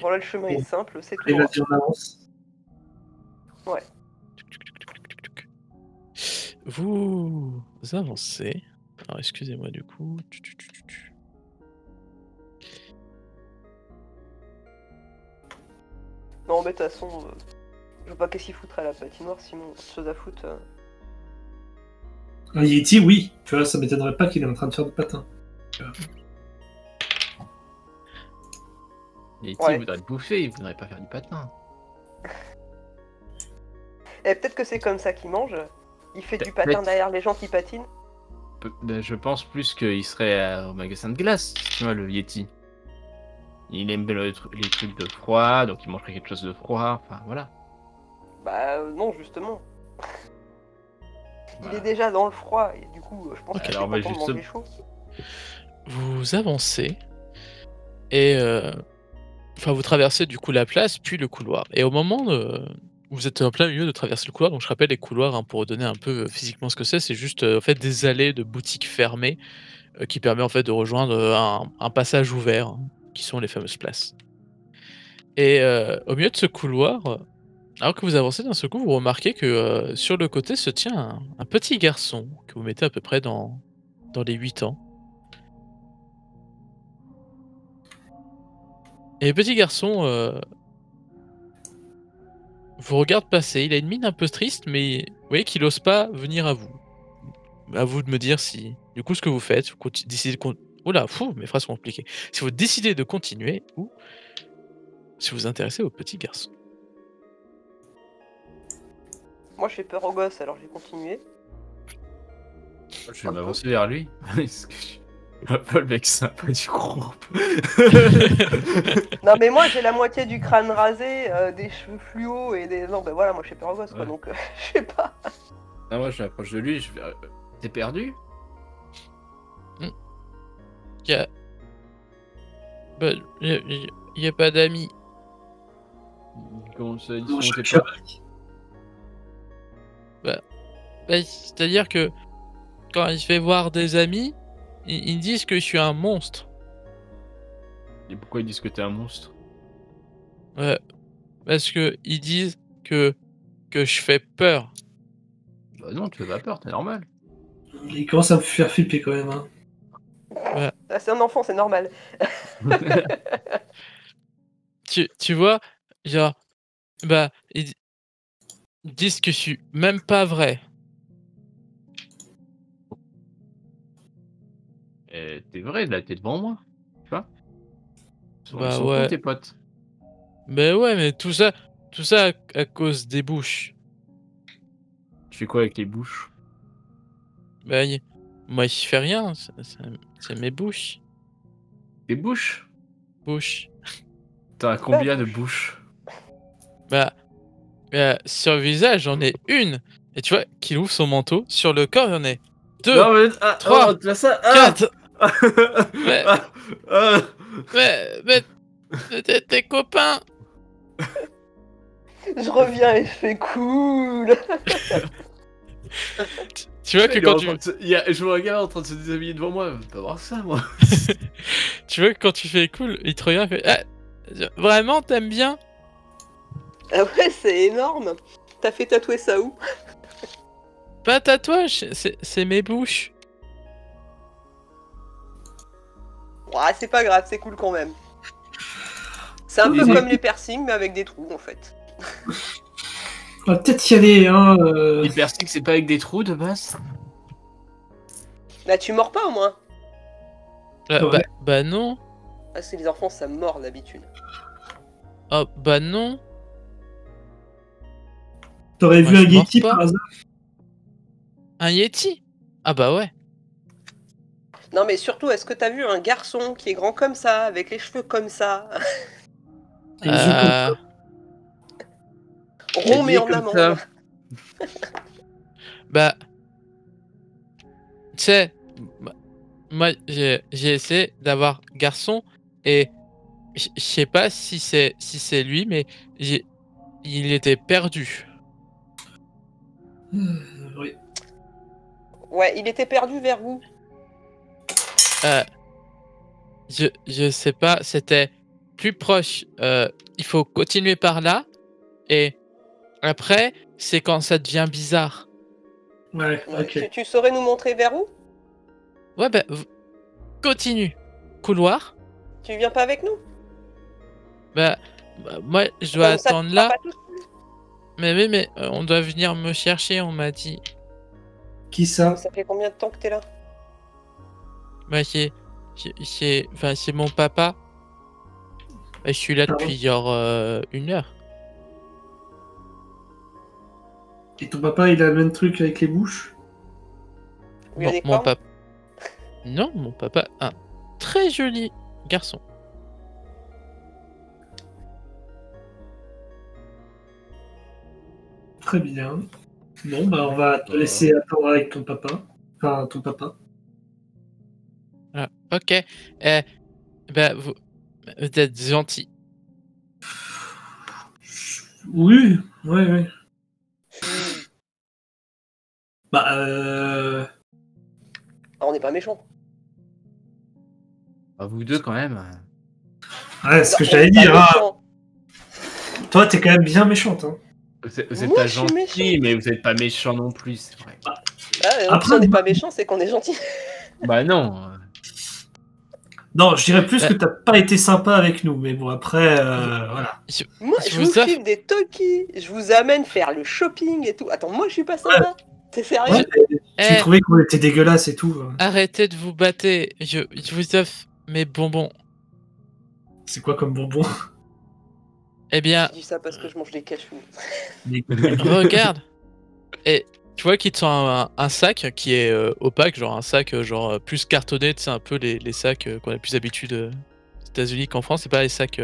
Bon, là, le chemin est simple, c'est tout Allez, droit. vas-y, on avance. Vous avancez. Alors excusez-moi du coup. Non, mais de toute façon, je vois pas qu'est-ce qu'il foutrait à la patinoire, sinon, chose à foutre. Un Yeti, oui. Tu vois, ça m'étonnerait pas qu'il est en train de faire du patin. Et Ouais. il voudrait te bouffer, il voudrait pas faire du patin. Et peut-être que c'est comme ça qu'il mange. Il fait du Peut-être. patin derrière les gens qui patinent. Je pense plus qu'il serait au magasin de glace, tu vois, le Yeti. Il aime bien les trucs de froid, donc il mangerait quelque chose de froid, enfin voilà. Bah non, justement. Il Voilà. est déjà dans le froid, et du coup, je pense Ok, qu'il est alors, content bah, de manger chaud. Vous avancez et vous traversez du coup la place puis le couloir. Et au moment où vous êtes en plein milieu de traverser le couloir, donc je rappelle les couloirs pour donner un peu physiquement ce que c'est juste en fait des allées de boutiques fermées qui permet en fait de rejoindre un passage ouvert qui sont les fameuses places. Et au milieu de ce couloir, alors que vous avancez d'un seul coup, vous remarquez que sur le côté se tient un petit garçon que vous mettez à peu près dans les 8 ans. Et le petit garçon vous regarde passer. Il a une mine un peu triste, mais vous voyez qu'il n'ose pas venir à vous. À vous de me dire si, du coup, ce que vous faites, vous décidez de oula, mes phrases sont compliquées. Si vous décidez de continuer ou si vous vous intéressez au petit garçon. Moi, je fais peur aux gosses, alors j'ai continué. Je vais m'avancer vers lui. Parce que je suis un peu le mec sympa du groupe. Non, mais moi, j'ai la moitié du crâne rasé, des cheveux fluo et des... Non, bah voilà, moi, je fais peur aux gosses, quoi, Ouais. donc je sais pas. Ah, moi je m'approche de lui, je vais. T'es perdu? Il y a... Bah, il y a pas d'amis. Comment ça, ils Non, sont je tes suis potes? Bah, c'est-à-dire que quand il fait voir des amis, ils disent que je suis un monstre. Et pourquoi ils disent que t'es un monstre? Ouais, parce que ils disent que je fais peur. Bah non, tu fais pas peur, t'es normal. Il commence à me faire flipper quand même. Hein. Ah, c'est un enfant, c'est normal. Tu vois, genre, bah, ils disent que je suis même pas vrai. Et t'es vrai, là, t'es devant moi. Tu vois? Ils Bah sont ouais. cool, tes potes. Mais ouais, mais tout ça à cause des bouches. Tu fais quoi avec les bouches? Bah, moi, je fais rien, c'est mes bouches. Des bouches? Bouches. T'en as combien de bouches? Bah, sur le visage, j'en ai une. Et tu vois qu'il ouvre son manteau. Sur le corps, j'en ai 2, Non, mais... 3, tu vois ça? 4. Mais- Ah, ah. Mais tes copains. Je reviens et je fais cool. Tu vois que Il est quand en tu... train de je me regarde en train de se déshabiller devant moi, je veux pas voir ça, moi. Tu vois que quand tu fais cool, il te regarde et fait vraiment, t'aimes bien? Ah ouais, c'est énorme. T'as fait tatouer ça où? Pas tatouage, c'est mes bouches. Ouais, c'est pas grave, c'est cool quand même. C'est un peu comme les piercings, mais avec des trous en fait. On va peut-être y aller, hein. Les piercings, c'est pas avec des trous de base? Là, tu mords pas au moins? Ouais. Bah non. Ah, c'est les enfants, ça mord d'habitude. Oh, bah non. T'aurais Moi, vu un je mords Yeti pas. par hasard? Un Yeti? Ah bah ouais. Non, mais surtout, est-ce que t'as vu un garçon qui est grand comme ça, avec les cheveux comme ça, Et les yeux comme rond mais en comme amande? ça. Bah... Tu sais, moi j'ai essayé d'avoir garçon et je sais pas si c'est lui, mais il était perdu. Oui. Ouais, il était perdu vers où? Je sais pas, c'était plus proche. Il faut continuer par là et après c'est quand ça devient bizarre. Ouais, Ouais, ok. tu saurais nous montrer vers où? Ouais bah continue. Couloir. Tu viens pas avec nous? Bah moi je dois Comme ça, tu attendre seras là. pas tout seul. Mais oui mais on doit venir me chercher, on m'a dit. Qui ça? Ça fait combien de temps que t'es là? Bah c'est mon papa. Bah, je suis là Ah depuis genre 1 heure. Et ton papa, il a le même truc avec les bouches? Il y a Bon, des mon cornes? papa. Non, mon papa, un très joli garçon. Très bien. Bon, bah, on va te laisser attendre avec ton papa. Enfin, ton papa. Ah, ok. Bah, vous êtes gentil. Oui, ouais. Hmm. Bah, Ah, on n'est pas méchants. Ah, vous deux, quand même. ouais, c'est ce que On j'allais est pas dire. Hein. méchants. Toi, t'es quand même bien méchante. Hein. Vous êtes Moi, pas je suis gentil, méchant. mais vous êtes pas méchant non plus, c'est vrai. Ah, Après, si on n'est moi- pas méchants, c'est qu'on est gentil. Bah non. Non, je dirais plus que t'as pas été sympa avec nous. Mais bon, après, voilà. Moi, Je je vous vous offre- file des Toki. Je vous amène faire le shopping et tout. Attends, moi, je suis pas sympa. T'es sérieux? Ouais, tu Eh, trouvais qu'on était dégueulasse et tout. arrêtez de vous battre. Je vous offre mes bonbons. C'est quoi comme bonbon? Eh bien, Je dis ça parce que je mange des cachous. regarde. Et tu vois qu'il te sort un sac qui est opaque, genre un sac plus cartonné, tu sais, un peu les sacs qu'on a plus d'habitude aux États-Unis qu'en France. C'est pas les sacs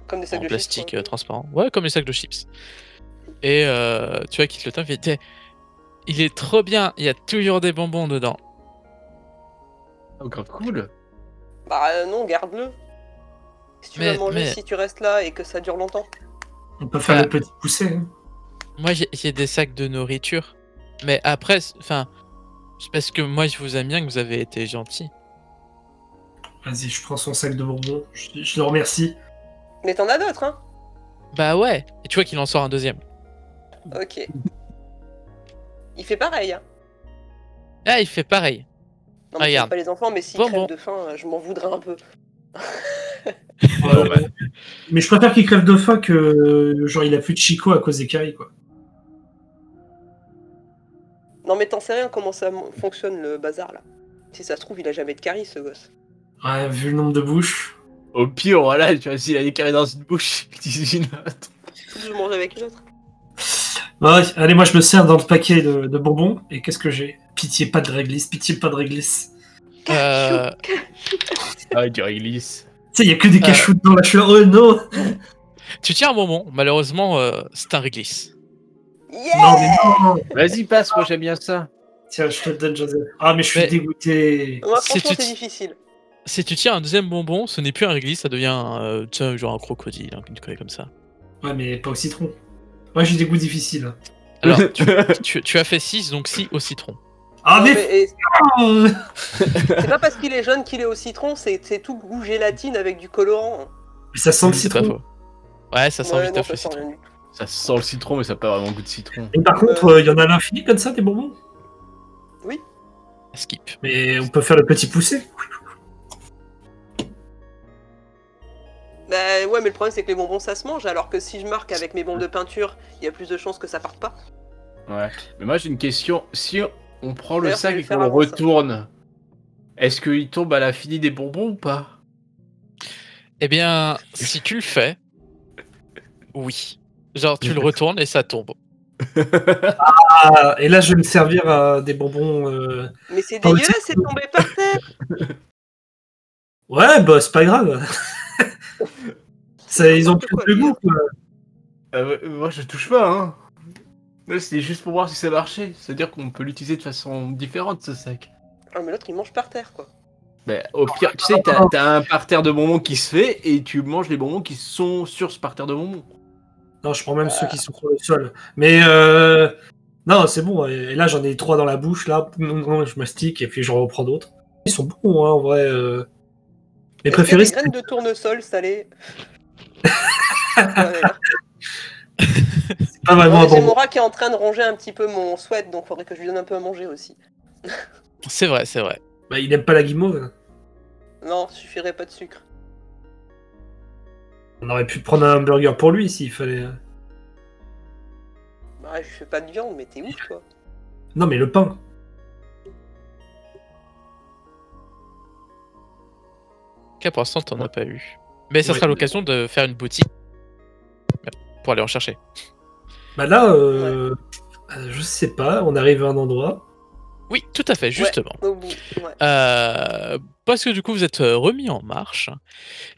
Comme des sacs en de plastique chips, quoi. transparent. Ouais, comme les sacs de chips. Et tu vois qu'il te le tend, il est trop bien, il y a toujours des bonbons dedans. Oh, grave cool. Bah non, garde-le. Si tu Mais- vas manger, mais- si tu restes là et que ça dure longtemps. On peut faire Ah. le petit poussé. Hein. Moi, j'ai des sacs de nourriture. Mais après, enfin, c'est parce que moi, je vous aime bien que vous avez été gentil. Vas-y, je prends son sac de bonbons. Je le remercie. Mais t'en as d'autres, hein? Bah ouais. Et tu vois qu'il en sort un deuxième. Ok. Il fait pareil, hein. Ah, il fait pareil. Non, mais Regarde. j'aime pas les enfants, mais s'ils Bon, crèvent bon. de faim, je m'en voudrais un peu. Ouais. Mais je préfère qu'il crève de faim que genre il a plus de Chico à cause des caries quoi. Non, mais t'en sais rien comment ça fonctionne le bazar là. Si ça se trouve, il a jamais de caries ce gosse. Ouais, vu le nombre de bouches. Au pire, voilà, tu vois, s'il a des carrés dans une bouche, il utilise une autre. Faut que je mange avec une autre. Ouais, allez, moi je me sers dans le paquet de bonbons, et qu'est-ce que j'ai? Pitié, pas de réglisse, pitié, pas de réglisse. Euh, Ah, du réglisse. Tu sais, il y a que des cachous dedans, là, je suis là, oh non! Tu tiens un bonbon, malheureusement, c'est un réglisse. Yeah. Non, mais non! Vas-y, passe, moi j'aime bien ça. Tiens, je te le donne, Joseph. Ah, mais je suis Mais- dégoûté. Moi, Si franchement, tu c'est te- difficile. Si tu tiens un deuxième bonbon, ce n'est plus un réglisse, ça devient tu sais, genre un crocodile, hein, une connerie comme ça. Ouais, mais pas au citron. Moi, j'ai des goûts difficiles. Alors, tu as fait 6, donc 6 au citron. Ah, Non, mais... mais, Oh c'est pas parce qu'il est jaune qu'il est au citron, c'est tout goût gélatine avec du colorant. Mais ça sent le C'est pas citron. faux. Ouais, ça sent Ouais, vite non, le ça sent citron. rien du tout. Ça sent le citron, mais ça n'a pas vraiment goût de citron. Et par contre, il y en a à l'infini comme ça, des bonbons. Skip. Mais on peut faire le petit poussé. Bah ouais, mais le problème c'est que les bonbons ça se mange, alors que si je marque avec mes bombes de peinture, il y a plus de chances que ça parte pas. Ouais. Mais moi j'ai une question. Si on prend le D'ailleurs, sac je vais et le faire qu'on le avant ça. retourne, est-ce qu'il tombe à l'infini des bonbons ou pas? Eh bien, si tu le fais, oui. Genre, tu le retournes et ça tombe. Ah, et là, je vais me servir des bonbons. Mais c'est Dans le dégueulasse, c'est tombé par terre. Ouais, bah, c'est pas grave. Ça, ils ont N'importe plus quoi, de les goût, gars. quoi. Moi je touche pas, hein. Là c'était juste pour voir si ça marchait. C'est-à-dire qu'on peut l'utiliser de façon différente ce sac. Ah, mais l'autre il mange par terre quoi. Bah, au pire, tu sais, t'as un parterre de bonbons qui se fait et tu manges les bonbons qui sont sur ce parterre de bonbons. Non, je prends même ceux qui sont sur le sol. Mais non, c'est bon. Et là, j'en ai 3 dans la bouche. Là, je mastique et puis je reprends d'autres. Ils sont bons, hein, en vrai. Mes Est-ce qu'il y a préférés, des graines de tournesol salées. Ouais, c'est pas vraiment un j'ai mon bonbon. rat qui est en train de ronger un petit peu mon sweat, donc faudrait que je lui donne un peu à manger aussi. C'est vrai, c'est vrai. Bah, il aime pas la guimauve. Non, suffirait pas de sucre. On aurait pu prendre un burger pour lui s'il fallait. Bah, je fais pas de viande, mais t'es ouf toi. Non, mais le pain. Ok, pour l'instant, t'en as pas eu. Mais ça Ouais. sera l'occasion de faire une boutique pour aller en chercher. Bah là, je sais pas. On arrive à un endroit. Oui, tout à fait, justement. Au bout, ouais. Parce que du coup, vous êtes remis en marche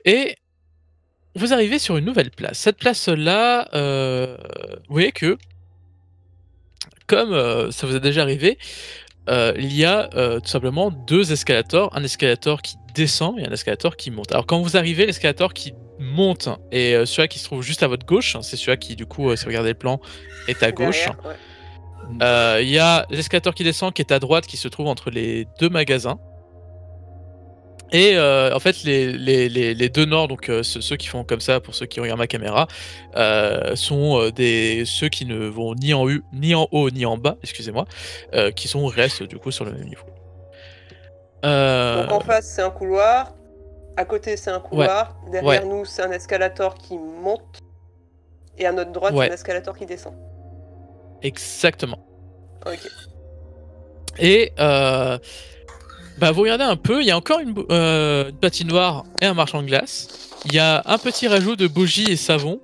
et vous arrivez sur une nouvelle place. Cette place-là, vous voyez que, comme ça vous est déjà arrivé, il y a tout simplement 2 escalators, un escalator qui descend et un escalator qui monte. Alors quand vous arrivez, l'escalator qui monte et celui-là qui se trouve juste à votre gauche, c'est celui-là qui du coup, si vous regardez le plan, est à gauche. Derrière, ouais. Il y a l'escalator qui descend qui est à droite, qui se trouve entre les 2 magasins. Et en fait, les 2 nord, donc ceux qui font comme ça, pour ceux qui regardent ma caméra, sont ceux qui ne vont ni en haut ni en bas, excusez-moi, qui restent du coup sur le même niveau. Donc en face c'est un couloir, à côté c'est un couloir, derrière ouais. nous c'est un escalator qui monte, et à notre droite Ouais. c'est un escalator qui descend. Exactement. Ok. Et vous regardez un peu, il y a encore une patinoire et un marchand de glace. Il y a un petit rajout de bougies et savon.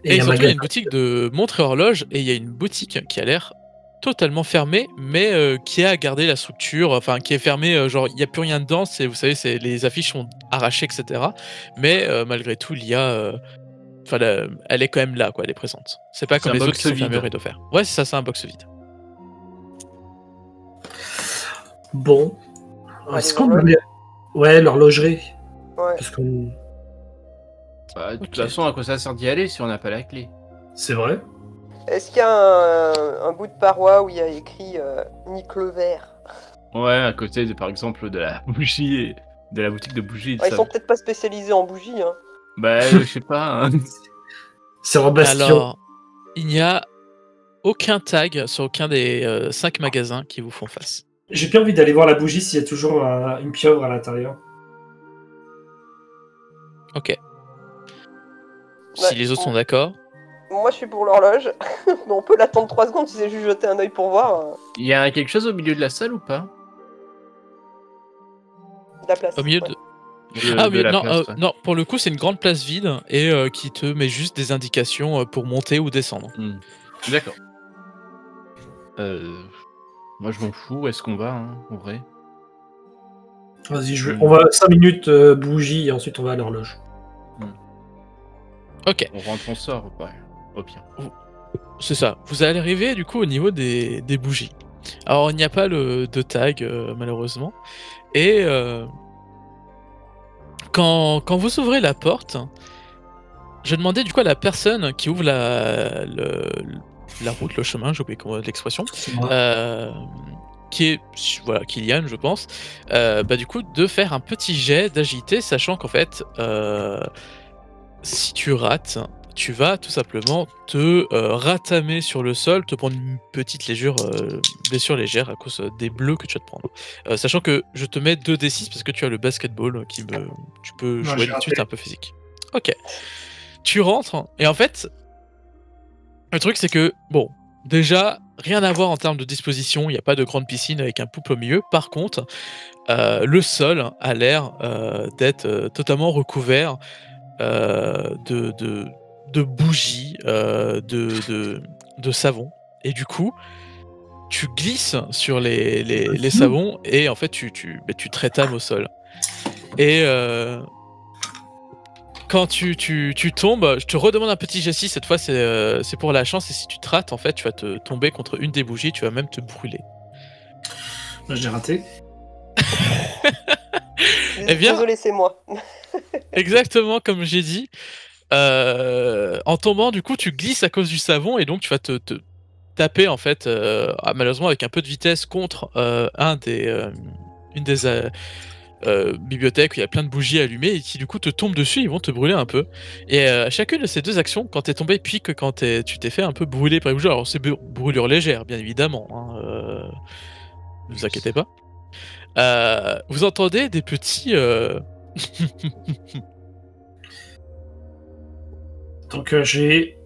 Et surtout, il y a une boutique de montres et horloges. Et il y a une boutique qui a l'air totalement fermée, mais qui a gardé la structure, enfin qui est fermée, genre il n'y a plus rien dedans. Vous savez, les affiches sont arrachées, etc. Mais malgré tout, il y a... elle est quand même là, quoi, elle est présente. C'est pas C'est comme un les autres box qui sont vide. fermés au rideau fer. Ouais, c'est ça, c'est un box vide. Bon. Ouais, Est-ce les qu'on horloges. Ouais, l'horlogerie. Ouais. Parce qu'on... Bah, de toute Ok. façon, à quoi ça sert d'y aller si on n'a pas la clé? C'est vrai. Est-ce qu'il y a un bout de paroi où il y a écrit Nique le verre? Ouais, à côté, par exemple, de la bougie, de la boutique de bougies. et de Ouais, ils ça. sont peut-être pas spécialisés en bougies, hein. Bah, je sais pas. Hein. C'est un bastion. Alors, il n'y a aucun tag sur aucun des 5 magasins qui vous font face. J'ai bien envie d'aller voir la bougie s'il y a toujours une pieuvre à l'intérieur. Ok. Si Ouais, les autres bon. sont d'accord. Moi je suis pour l'horloge, mais on peut l'attendre 3 secondes, tu sais juste jeter un œil pour voir Il y a quelque chose au milieu de la salle ou pas? de la place. Au milieu Ouais. de... Ah de mais la non, place. Ouais. non, pour le coup, c'est une grande place vide et qui te met juste des indications pour monter ou descendre. D'accord. Moi, je m'en fous. Où est-ce qu'on va, hein, en vrai? Vas-y, on va 5 minutes bougie et ensuite on va à l'horloge. Ok, On rentre, on sort, ouais, au pire. c'est ça. Vous allez arriver du coup au niveau des bougies. Alors il n'y a pas de tag malheureusement. Et quand vous ouvrez la porte, je demandais du coup à la personne qui ouvre la route, le chemin, j'ai oublié l'expression, C'est moi. qui est voilà Kylian, je pense, du coup de faire un petit jet d'agilité, sachant qu'en fait, si tu rates, tu vas tout simplement te ratamer sur le sol, te prendre une petite blessure légère à cause des bleus que tu vas te prendre. Sachant que je te mets 2d6 parce que tu as le basketball tu peux Non, jouer j'ai tout de suite raté. un peu physique. Ok. Tu rentres et en fait, le truc c'est que, bon, déjà, rien à voir en termes de disposition, il n'y a pas de grande piscine avec un pouple au milieu. Par contre, le sol a l'air d'être totalement recouvert de bougies, de savon. Et du coup, tu glisses sur les savons et en fait, tu te rétames au sol. Et quand tu tombes, je te redemande un petit G6, cette fois c'est pour la chance, et si tu te rates, en fait, tu vas te tomber contre une des bougies, tu vas même te brûler. J'ai raté. Eh bien, Désolé, c'est moi. exactement comme j'ai dit, en tombant, du coup, tu glisses à cause du savon, et donc tu vas te taper, en fait, malheureusement avec un peu de vitesse contre une des bibliothèques où il y a plein de bougies allumées et qui du coup te tombent dessus, ils vont te brûler un peu. Et chacune de ces deux actions, quand t'es tombé puis que quand tu t'es fait un peu brûler par les bougies, alors c'est brûlure légère bien évidemment, hein, ne vous inquiétez pas. Vous entendez des petits Donc j'ai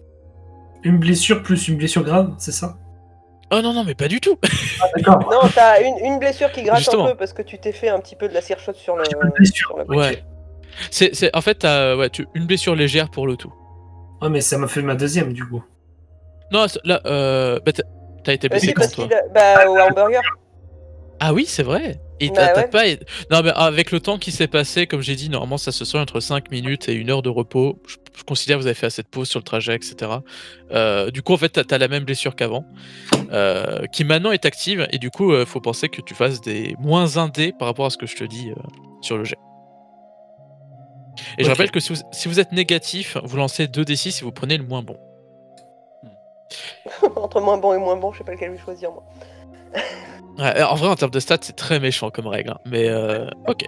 une blessure plus une blessure grave, c'est ça? Oh non mais pas du tout. Ah, d'accord. Non, t'as une blessure qui gratte Justement. un peu parce que tu t'es fait un petit peu de la cire chaude sur le. J'ai pas de blessure. sur la Ok. Ouais. C'est en fait t'as une blessure légère pour le tout. Ouais, mais ça m'a fait ma deuxième du coup. Non là t'as été blessé si, quand parce toi? qu'il a. Au hamburger. Ah oui, c'est vrai. Et Bah t'as ouais. pas. Non, mais avec le temps qui s'est passé, comme j'ai dit, normalement ça se soigne entre 5 minutes et 1 heure de repos. Je considère que vous avez fait assez de pause sur le trajet, etc. Du coup, en fait, t'as la même blessure qu'avant, qui maintenant est active, et du coup, faut penser que tu fasses des moins 1 dé par rapport à ce que je te dis sur le jet. Et je Ok. rappelle que si vous êtes négatif, vous lancez 2d6 et vous prenez le moins bon. Entre moins bon et moins bon, je sais pas lequel choisir moi. Ouais, en vrai, en termes de stats, c'est très méchant comme règle, hein, mais ok.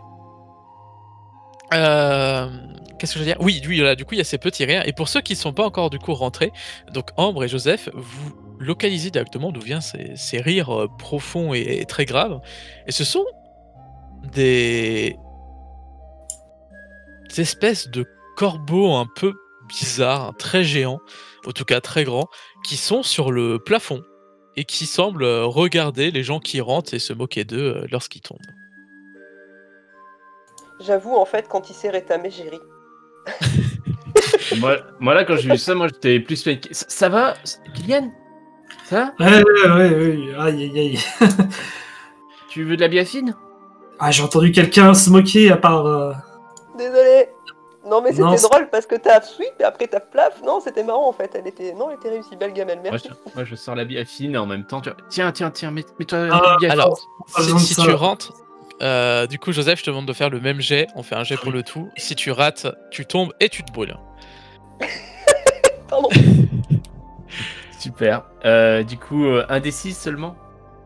Qu'est-ce que je veux dire? Oui, là, du coup, il y a ces petits rires. Et pour ceux qui ne sont pas encore du coup rentrés, donc Ambre et Joseph, vous localisez directement d'où viennent ces rires profonds et très graves. Et ce sont des espèces de corbeaux un peu bizarres, hein, très géants, en tout cas très grands, qui sont sur le plafond et qui semblent regarder les gens qui rentrent et se moquer d'eux lorsqu'ils tombent. J'avoue, en fait, quand il s'est rétamé, j'ai ri. Moi là, quand j'ai vu ça, moi j'étais plus fait. Ça va, Kylian? Ça va? Ouais. Aïe, aïe, aïe. Tu veux de la biafine? Ah, j'ai entendu quelqu'un se moquer à part. Désolé. Non, mais Non, c'était drôle parce que t'as sweep et après t'as plaf. Non, c'était marrant en fait. Elle était réussie. Belle gamelle, merci. Moi je sors la biafine et en même temps, tiens, mets-toi Ah, la biafine. Alors, pas besoin de si ça. tu rentres, du coup, Joseph, je te demande de faire le même jet. On fait un jet pour le tout. Si tu rates, tu tombes et tu te brûles. Pardon. Super. Du coup, un des 6 seulement?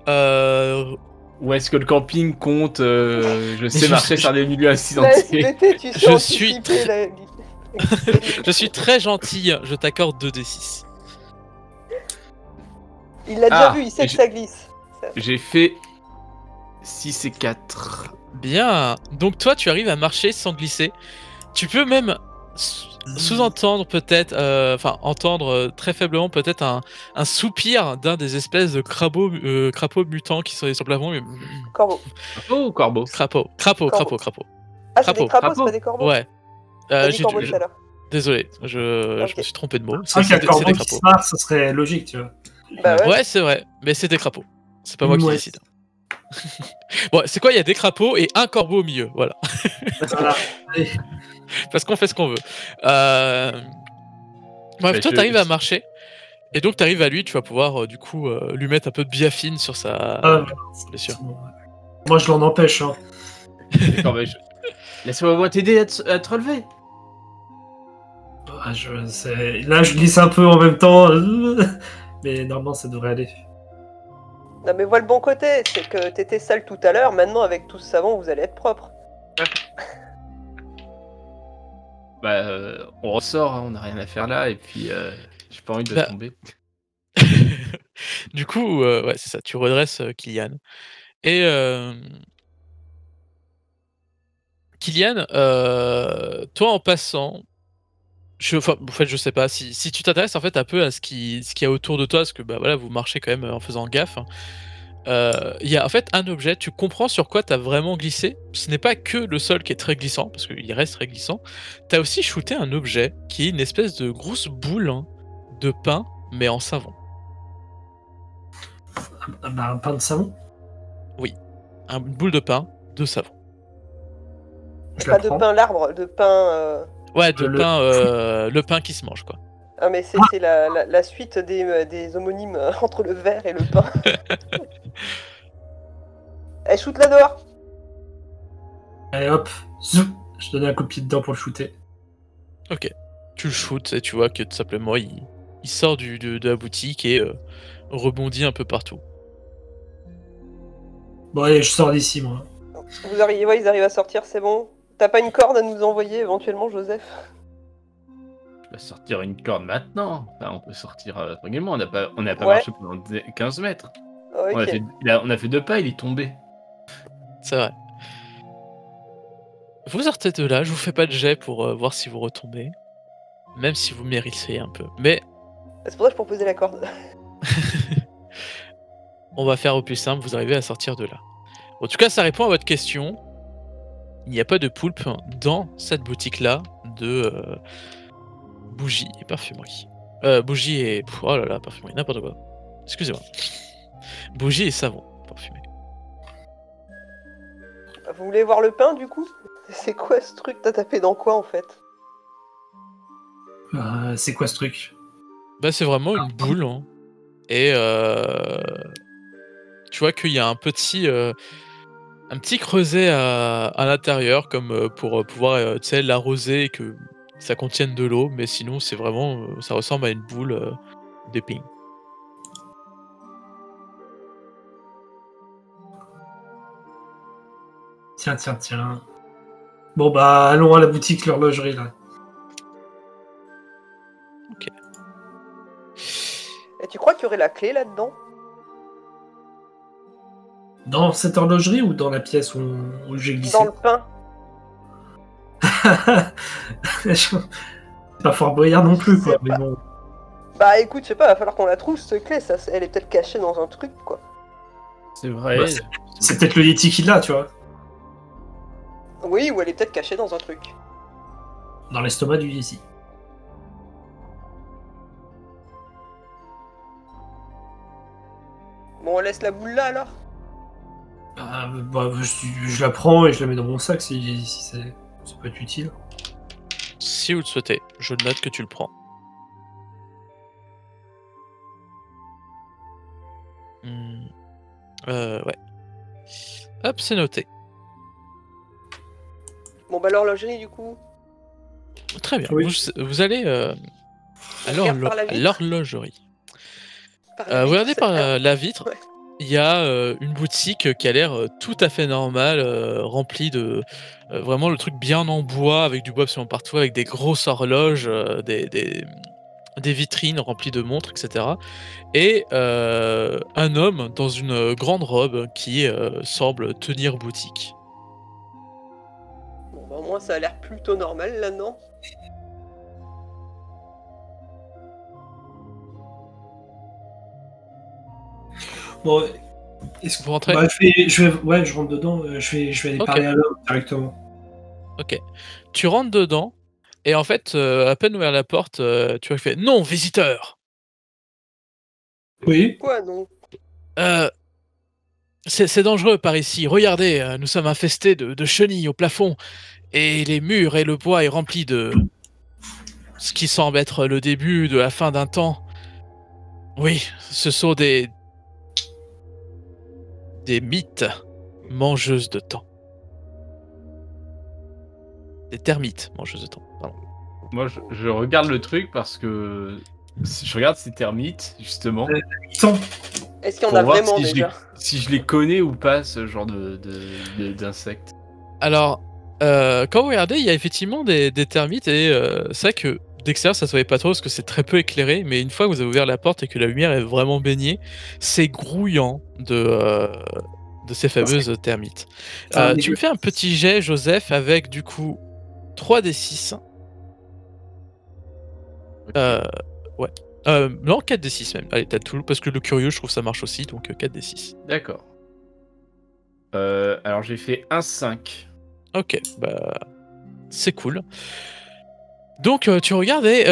Euh, Ou est-ce que le camping compte je sais je- marcher je- sur des milieux La accidentés? SVT, tu sais Je suis anticiper la. je suis très gentil. Je t'accorde 2d6. Il l'a déjà Ah, vu, il sait et que ça glisse. J'ai fait 6 et 4. Bien. Donc toi, tu arrives à marcher sans glisser. Tu peux même sous-entendre peut-être, entendre très faiblement peut-être un soupir d'un des espèces de crapauds mutants qui sont sur le plafond. Corbeau. Oh, corbeau. Crapaud. Ah, c'est des crapauds, c'est crapauds. pas des corbeaux. Ouais. T'as dit corbeaux tout à l'heure. Désolé, je Ok. me suis trompé de mot. C'est vrai qu'un C'est corbeau des qui crapauds. se marre, ça serait logique, tu vois. Bah ouais. Ouais, c'est vrai, mais c'est des crapauds. C'est pas moi qui Ouais. décide. Bon, c'est quoi? Il y a des crapauds et un corbeau au milieu, voilà. Voilà. Allez. Parce qu'on fait ce qu'on veut. Bref, Bah, toi, t'arrives à marcher. Et donc, t'arrives à lui, tu vas pouvoir, du coup, lui mettre un peu de biafine sur sa Ah, blessure. bon, ouais. Moi, je l'en empêche. Hein. D'accord, mais laisse-moi moi t'aider à te relever. Ah, là, je glisse un peu en même temps. Mais normalement, ça devrait aller. Non mais vois le bon côté, c'est que t'étais sale tout à l'heure, maintenant avec tout ce savon, vous allez être propre. Bah, on ressort, hein, on n'a rien à faire là, et puis j'ai pas envie de Bah. tomber. Du coup, ouais, c'est ça, tu redresses Kylian. Et Kylian, toi, en passant, en fait, je sais pas, si tu t'intéresses en fait un peu à ce qu'il y a autour de toi, parce que bah, voilà, vous marchez quand même en faisant gaffe. Il y a en fait un objet, tu comprends sur quoi t'as vraiment glissé. Ce n'est pas que le sol qui est très glissant, parce qu'il reste très glissant. T'as aussi shooté un objet qui est une espèce de grosse boule de pain, mais en savon. Bah, un pain de savon. Une boule de pain de savon. Je Pas la de prends. pain l'arbre, de pain... Ouais, de Le- pain, le pain qui se mange, quoi. Ah mais c'est la suite des homonymes entre le verre et le pain. Eh, shoot là dehors. Allez hop, zou. Je donne un coup de pied dedans pour le shooter. Ok. Tu le shootes et tu vois que tout simplement il sort de la boutique et rebondit un peu partout. Bon allez, je sors d'ici moi. Ils arrivent à sortir, c'est bon. T'as pas une corde à nous envoyer éventuellement, Joseph? Je vais sortir une corde maintenant. Enfin, on peut sortir tranquillement, on n'a pas Ouais. marché pendant 15 mètres. Ok. On a fait 2 pas, il est tombé. C'est vrai. Vous sortez de là, je vous fais pas de jet pour voir si vous retombez. Même si vous méritez un peu. Mais C'est pour ça que je proposais la corde. on va faire au plus simple, vous arrivez à sortir de là. En tout cas, ça répond à votre question. Il n'y a pas de poulpe dans cette boutique-là de bougies et parfumerie. Bougies et... oh là là, parfumerie, n'importe quoi. Excusez-moi. Bougies et savon parfumé. Vous voulez voir le pain du coup? C'est quoi ce truc? T'as tapé dans quoi en fait? C'est quoi ce truc? Bah c'est vraiment une boule. Hein. Et tu vois qu'il y a un petit creuset à l'intérieur comme pour pouvoir tu sais, l'arroser et que ça contienne de l'eau. Mais sinon c'est vraiment... ça ressemble à une boule d'épines. Tiens. Bon bah allons à la boutique, l'horlogerie là. Ok. Et tu crois qu'il y aurait la clé là-dedans? Dans cette horlogerie ou dans la pièce où j'ai glissé? Dans le pain? C'est pas Fort Boyard non plus quoi. C'est Mais pas- bon. Bah écoute, je sais pas, va falloir qu'on la trouve cette clé, elle est peut-être cachée dans un truc quoi. C'est vrai. Bah, c'est peut-être le Yeti qui l'a, tu vois. Oui, ou elle est peut-être cachée dans un truc. Dans l'estomac du Yeti. Bon, on laisse la boule là alors? Je la prends et je la mets dans mon sac si ça peut être utile. Si vous le souhaitez, je note que tu le prends. Ouais. Hop, c'est noté. Bon bah l'horlogerie du coup. Très bien. Oui. Vous allez à Regarde par la vitre. l'horlogerie. Par la Vous regardez vitre, par c'est- la vitre, Ouais. il y a une boutique qui a l'air tout à fait normale, remplie de vraiment le truc bien en bois, avec du bois absolument partout, avec des grosses horloges, des vitrines remplies de montres, etc. Et un homme dans une grande robe qui semble tenir boutique. Bon bah au moins ça a l'air plutôt normal là, non? Bon, est-ce Vous rentrez? bah, je rentre dedans. Je vais aller Ok. parler à l'homme directement. Ok. Tu rentres dedans, et en fait, à peine ouvert la porte, tu vois, il fait « Non, visiteur !» Oui. Quoi, non? C'est dangereux par ici. Regardez, nous sommes infestés de chenilles au plafond, et les murs et le bois est rempli de ce qui semble être le début de la fin d'un temps. Oui, ce sont des mythes mangeuses de temps. Des termites mangeuses de temps, pardon. Moi, je regarde le truc parce que je regarde ces termites, justement, Attends. Est-ce qu'il y en pour a voir vraiment si déjà? si je les connais ou pas, ce genre d'insectes. Alors, quand vous regardez, il y a effectivement des termites, et c'est vrai que d'extérieur ça se voyait pas trop parce que c'est très peu éclairé, mais une fois que vous avez ouvert la porte et que la lumière est vraiment baignée, c'est grouillant de ces fameuses termites. Tu me fais un petit jet, Joseph, avec du coup 3d6. Ouais. Non, 4d6 même. Allez, t'as tout, parce que le curieux, je trouve ça marche aussi, donc 4d6. D'accord. Alors j'ai fait 1,5. Ok, bah c'est cool. Donc tu regardes et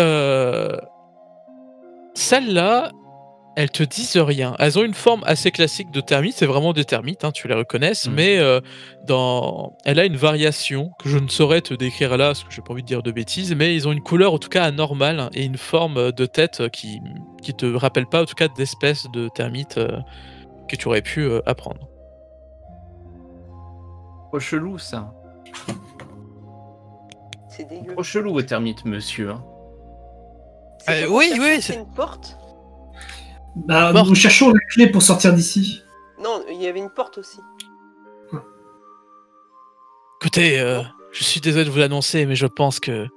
celles-là, elles te disent rien. Elles ont une forme assez classique de termites, c'est vraiment des termites, hein, tu les reconnaisses, mais elle a une variation que je ne saurais te décrire là, parce que j'ai pas envie de dire de bêtises, mais ils ont une couleur en tout cas anormale et une forme de tête qui te rappelle pas en tout cas d'espèces de termites que tu aurais pu apprendre. Trop chelou, ça. C'est dégueu. Trop chelou, les termites, monsieur. Hein. C'est oui, quoi, oui, c'est une porte? Bah, Porte. nous cherchons la clé pour sortir d'ici. Non, il y avait une porte aussi. Écoutez, je suis désolé de vous l'annoncer, mais je pense que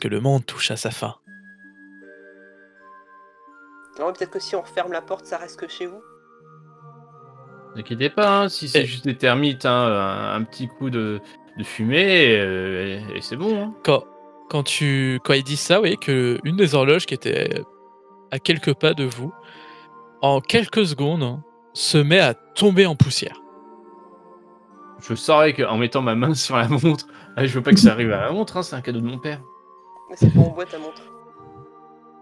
le monde touche à sa fin. Non, peut-être que si on referme la porte, ça reste que chez vous. Ne inquiétez pas, hein, si c'est juste des termites, hein, un petit coup de fumée, et c'est bon. Hein. Quand il dit ça, vous voyez que une des horloges qui était à quelques pas de vous, en quelques secondes, se met à tomber en poussière. Je saurais qu'en mettant ma main sur la montre, je veux pas que ça arrive à la montre, hein, c'est un cadeau de mon père. Mais c'est pas en boîte à montre.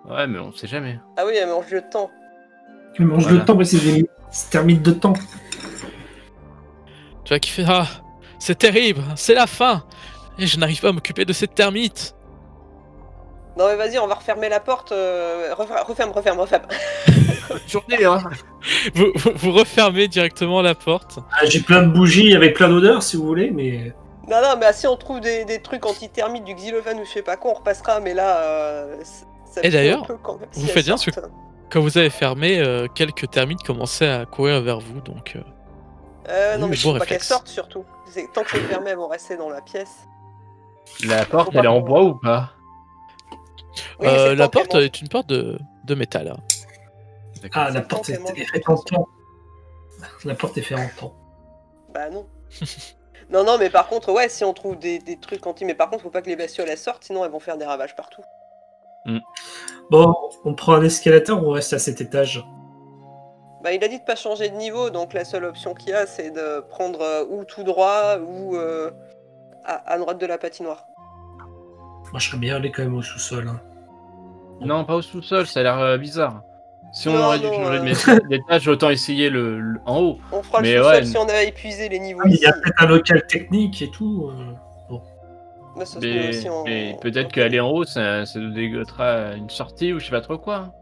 Ouais, mais on sait jamais. Ah oui, elle mange le temps. Tu manges Voilà. le temps, mais c'est des termites de temps. Tu vois qui fait « Ah, c'est terrible, c'est la fin, et je n'arrive pas à m'occuper de cette termite. Non mais vas-y, on va refermer la porte. Referme. Journée, hein. » Vous refermez directement la porte. Ah, j'ai plein de bougies avec plein d'odeurs, si vous voulez, mais... Non, mais si on trouve des trucs anti-thermites, du xylophane ou je sais pas quoi, on repassera, mais là... ça Et me d'ailleurs, fait un peu quand même, si vous elles faites bien sortent. Quand vous avez fermé, quelques termites commençaient à courir vers vous, donc... Non mais je bon veux pas qu'elles réflexe. sortent surtout. Tant que c'est fermé, elles vont rester dans la pièce. La porte, Faut pas elle est en qu'on- bois ou pas? Oui, mais c'est le la temps qu'elles porte mangent. est une porte de métal. Hein. Ah, C'est la le porte temps est qu'elle mange. faite en temps. La porte est faite en temps. Bah non. non, mais par contre, ouais, si on trouve des trucs anti... Mais par contre, faut pas que les bestioles elles sortent, sinon elles vont faire des ravages partout. Bon, on prend un escalator ou on reste à cet étage? Bah il a dit de pas changer de niveau, donc la seule option qu'il y a, c'est de prendre ou tout droit, ou à droite de la patinoire. Moi, je serais bien allé quand même au sous-sol. Hein. Non, pas au sous-sol, ça a l'air bizarre. Si on Non, aurait dû non, changer d'étage, autant essayer en haut. On fera Mais le sous-sol ouais. si on a épuisé les niveaux Ah, mais il ici. y a peut-être un local technique et tout. Mais ça se Mais, met aussi en... mais peut-être qu'aller en haut, ça nous dégotera une sortie ou je sais pas trop quoi.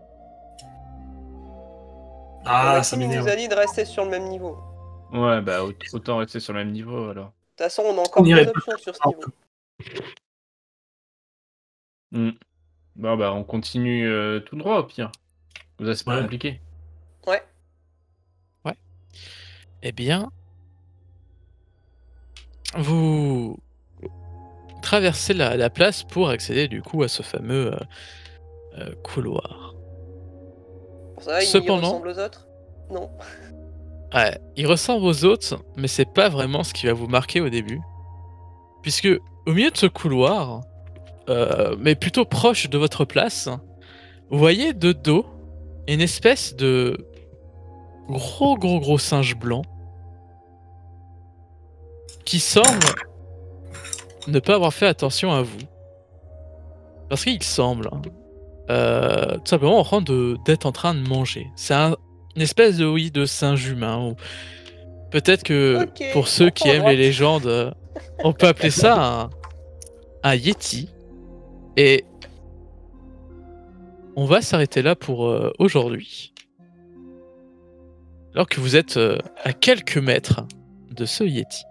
Ah, ça Maxime, il m'énerve. nous a dit de rester sur le même niveau. Ouais, bah autant rester sur le même niveau alors. De toute façon, on a encore On des irait options sur ce pas. niveau. Bon bah on continue tout droit au pire. Ça c'est pas Ouais. compliqué. Ouais. Eh bien, vous traversez la place pour accéder du coup à ce fameux couloir. Ça va, il Cependant- ressemble aux autres? Non. Ouais, il ressemble aux autres, mais c'est pas vraiment ce qui va vous marquer au début. Puisque au milieu de ce couloir, mais plutôt proche de votre place, vous voyez de dos une espèce de gros singe blanc qui semble ne pas avoir fait attention à vous. Parce qu'il semble, tout simplement, en train d'être en train de manger. C'est une espèce de singe humain. Ou peut-être que Ok, pour ceux qui on aiment droite. les légendes, on peut appeler ça un yeti. Et on va s'arrêter là pour aujourd'hui. Alors que vous êtes à quelques mètres de ce yeti.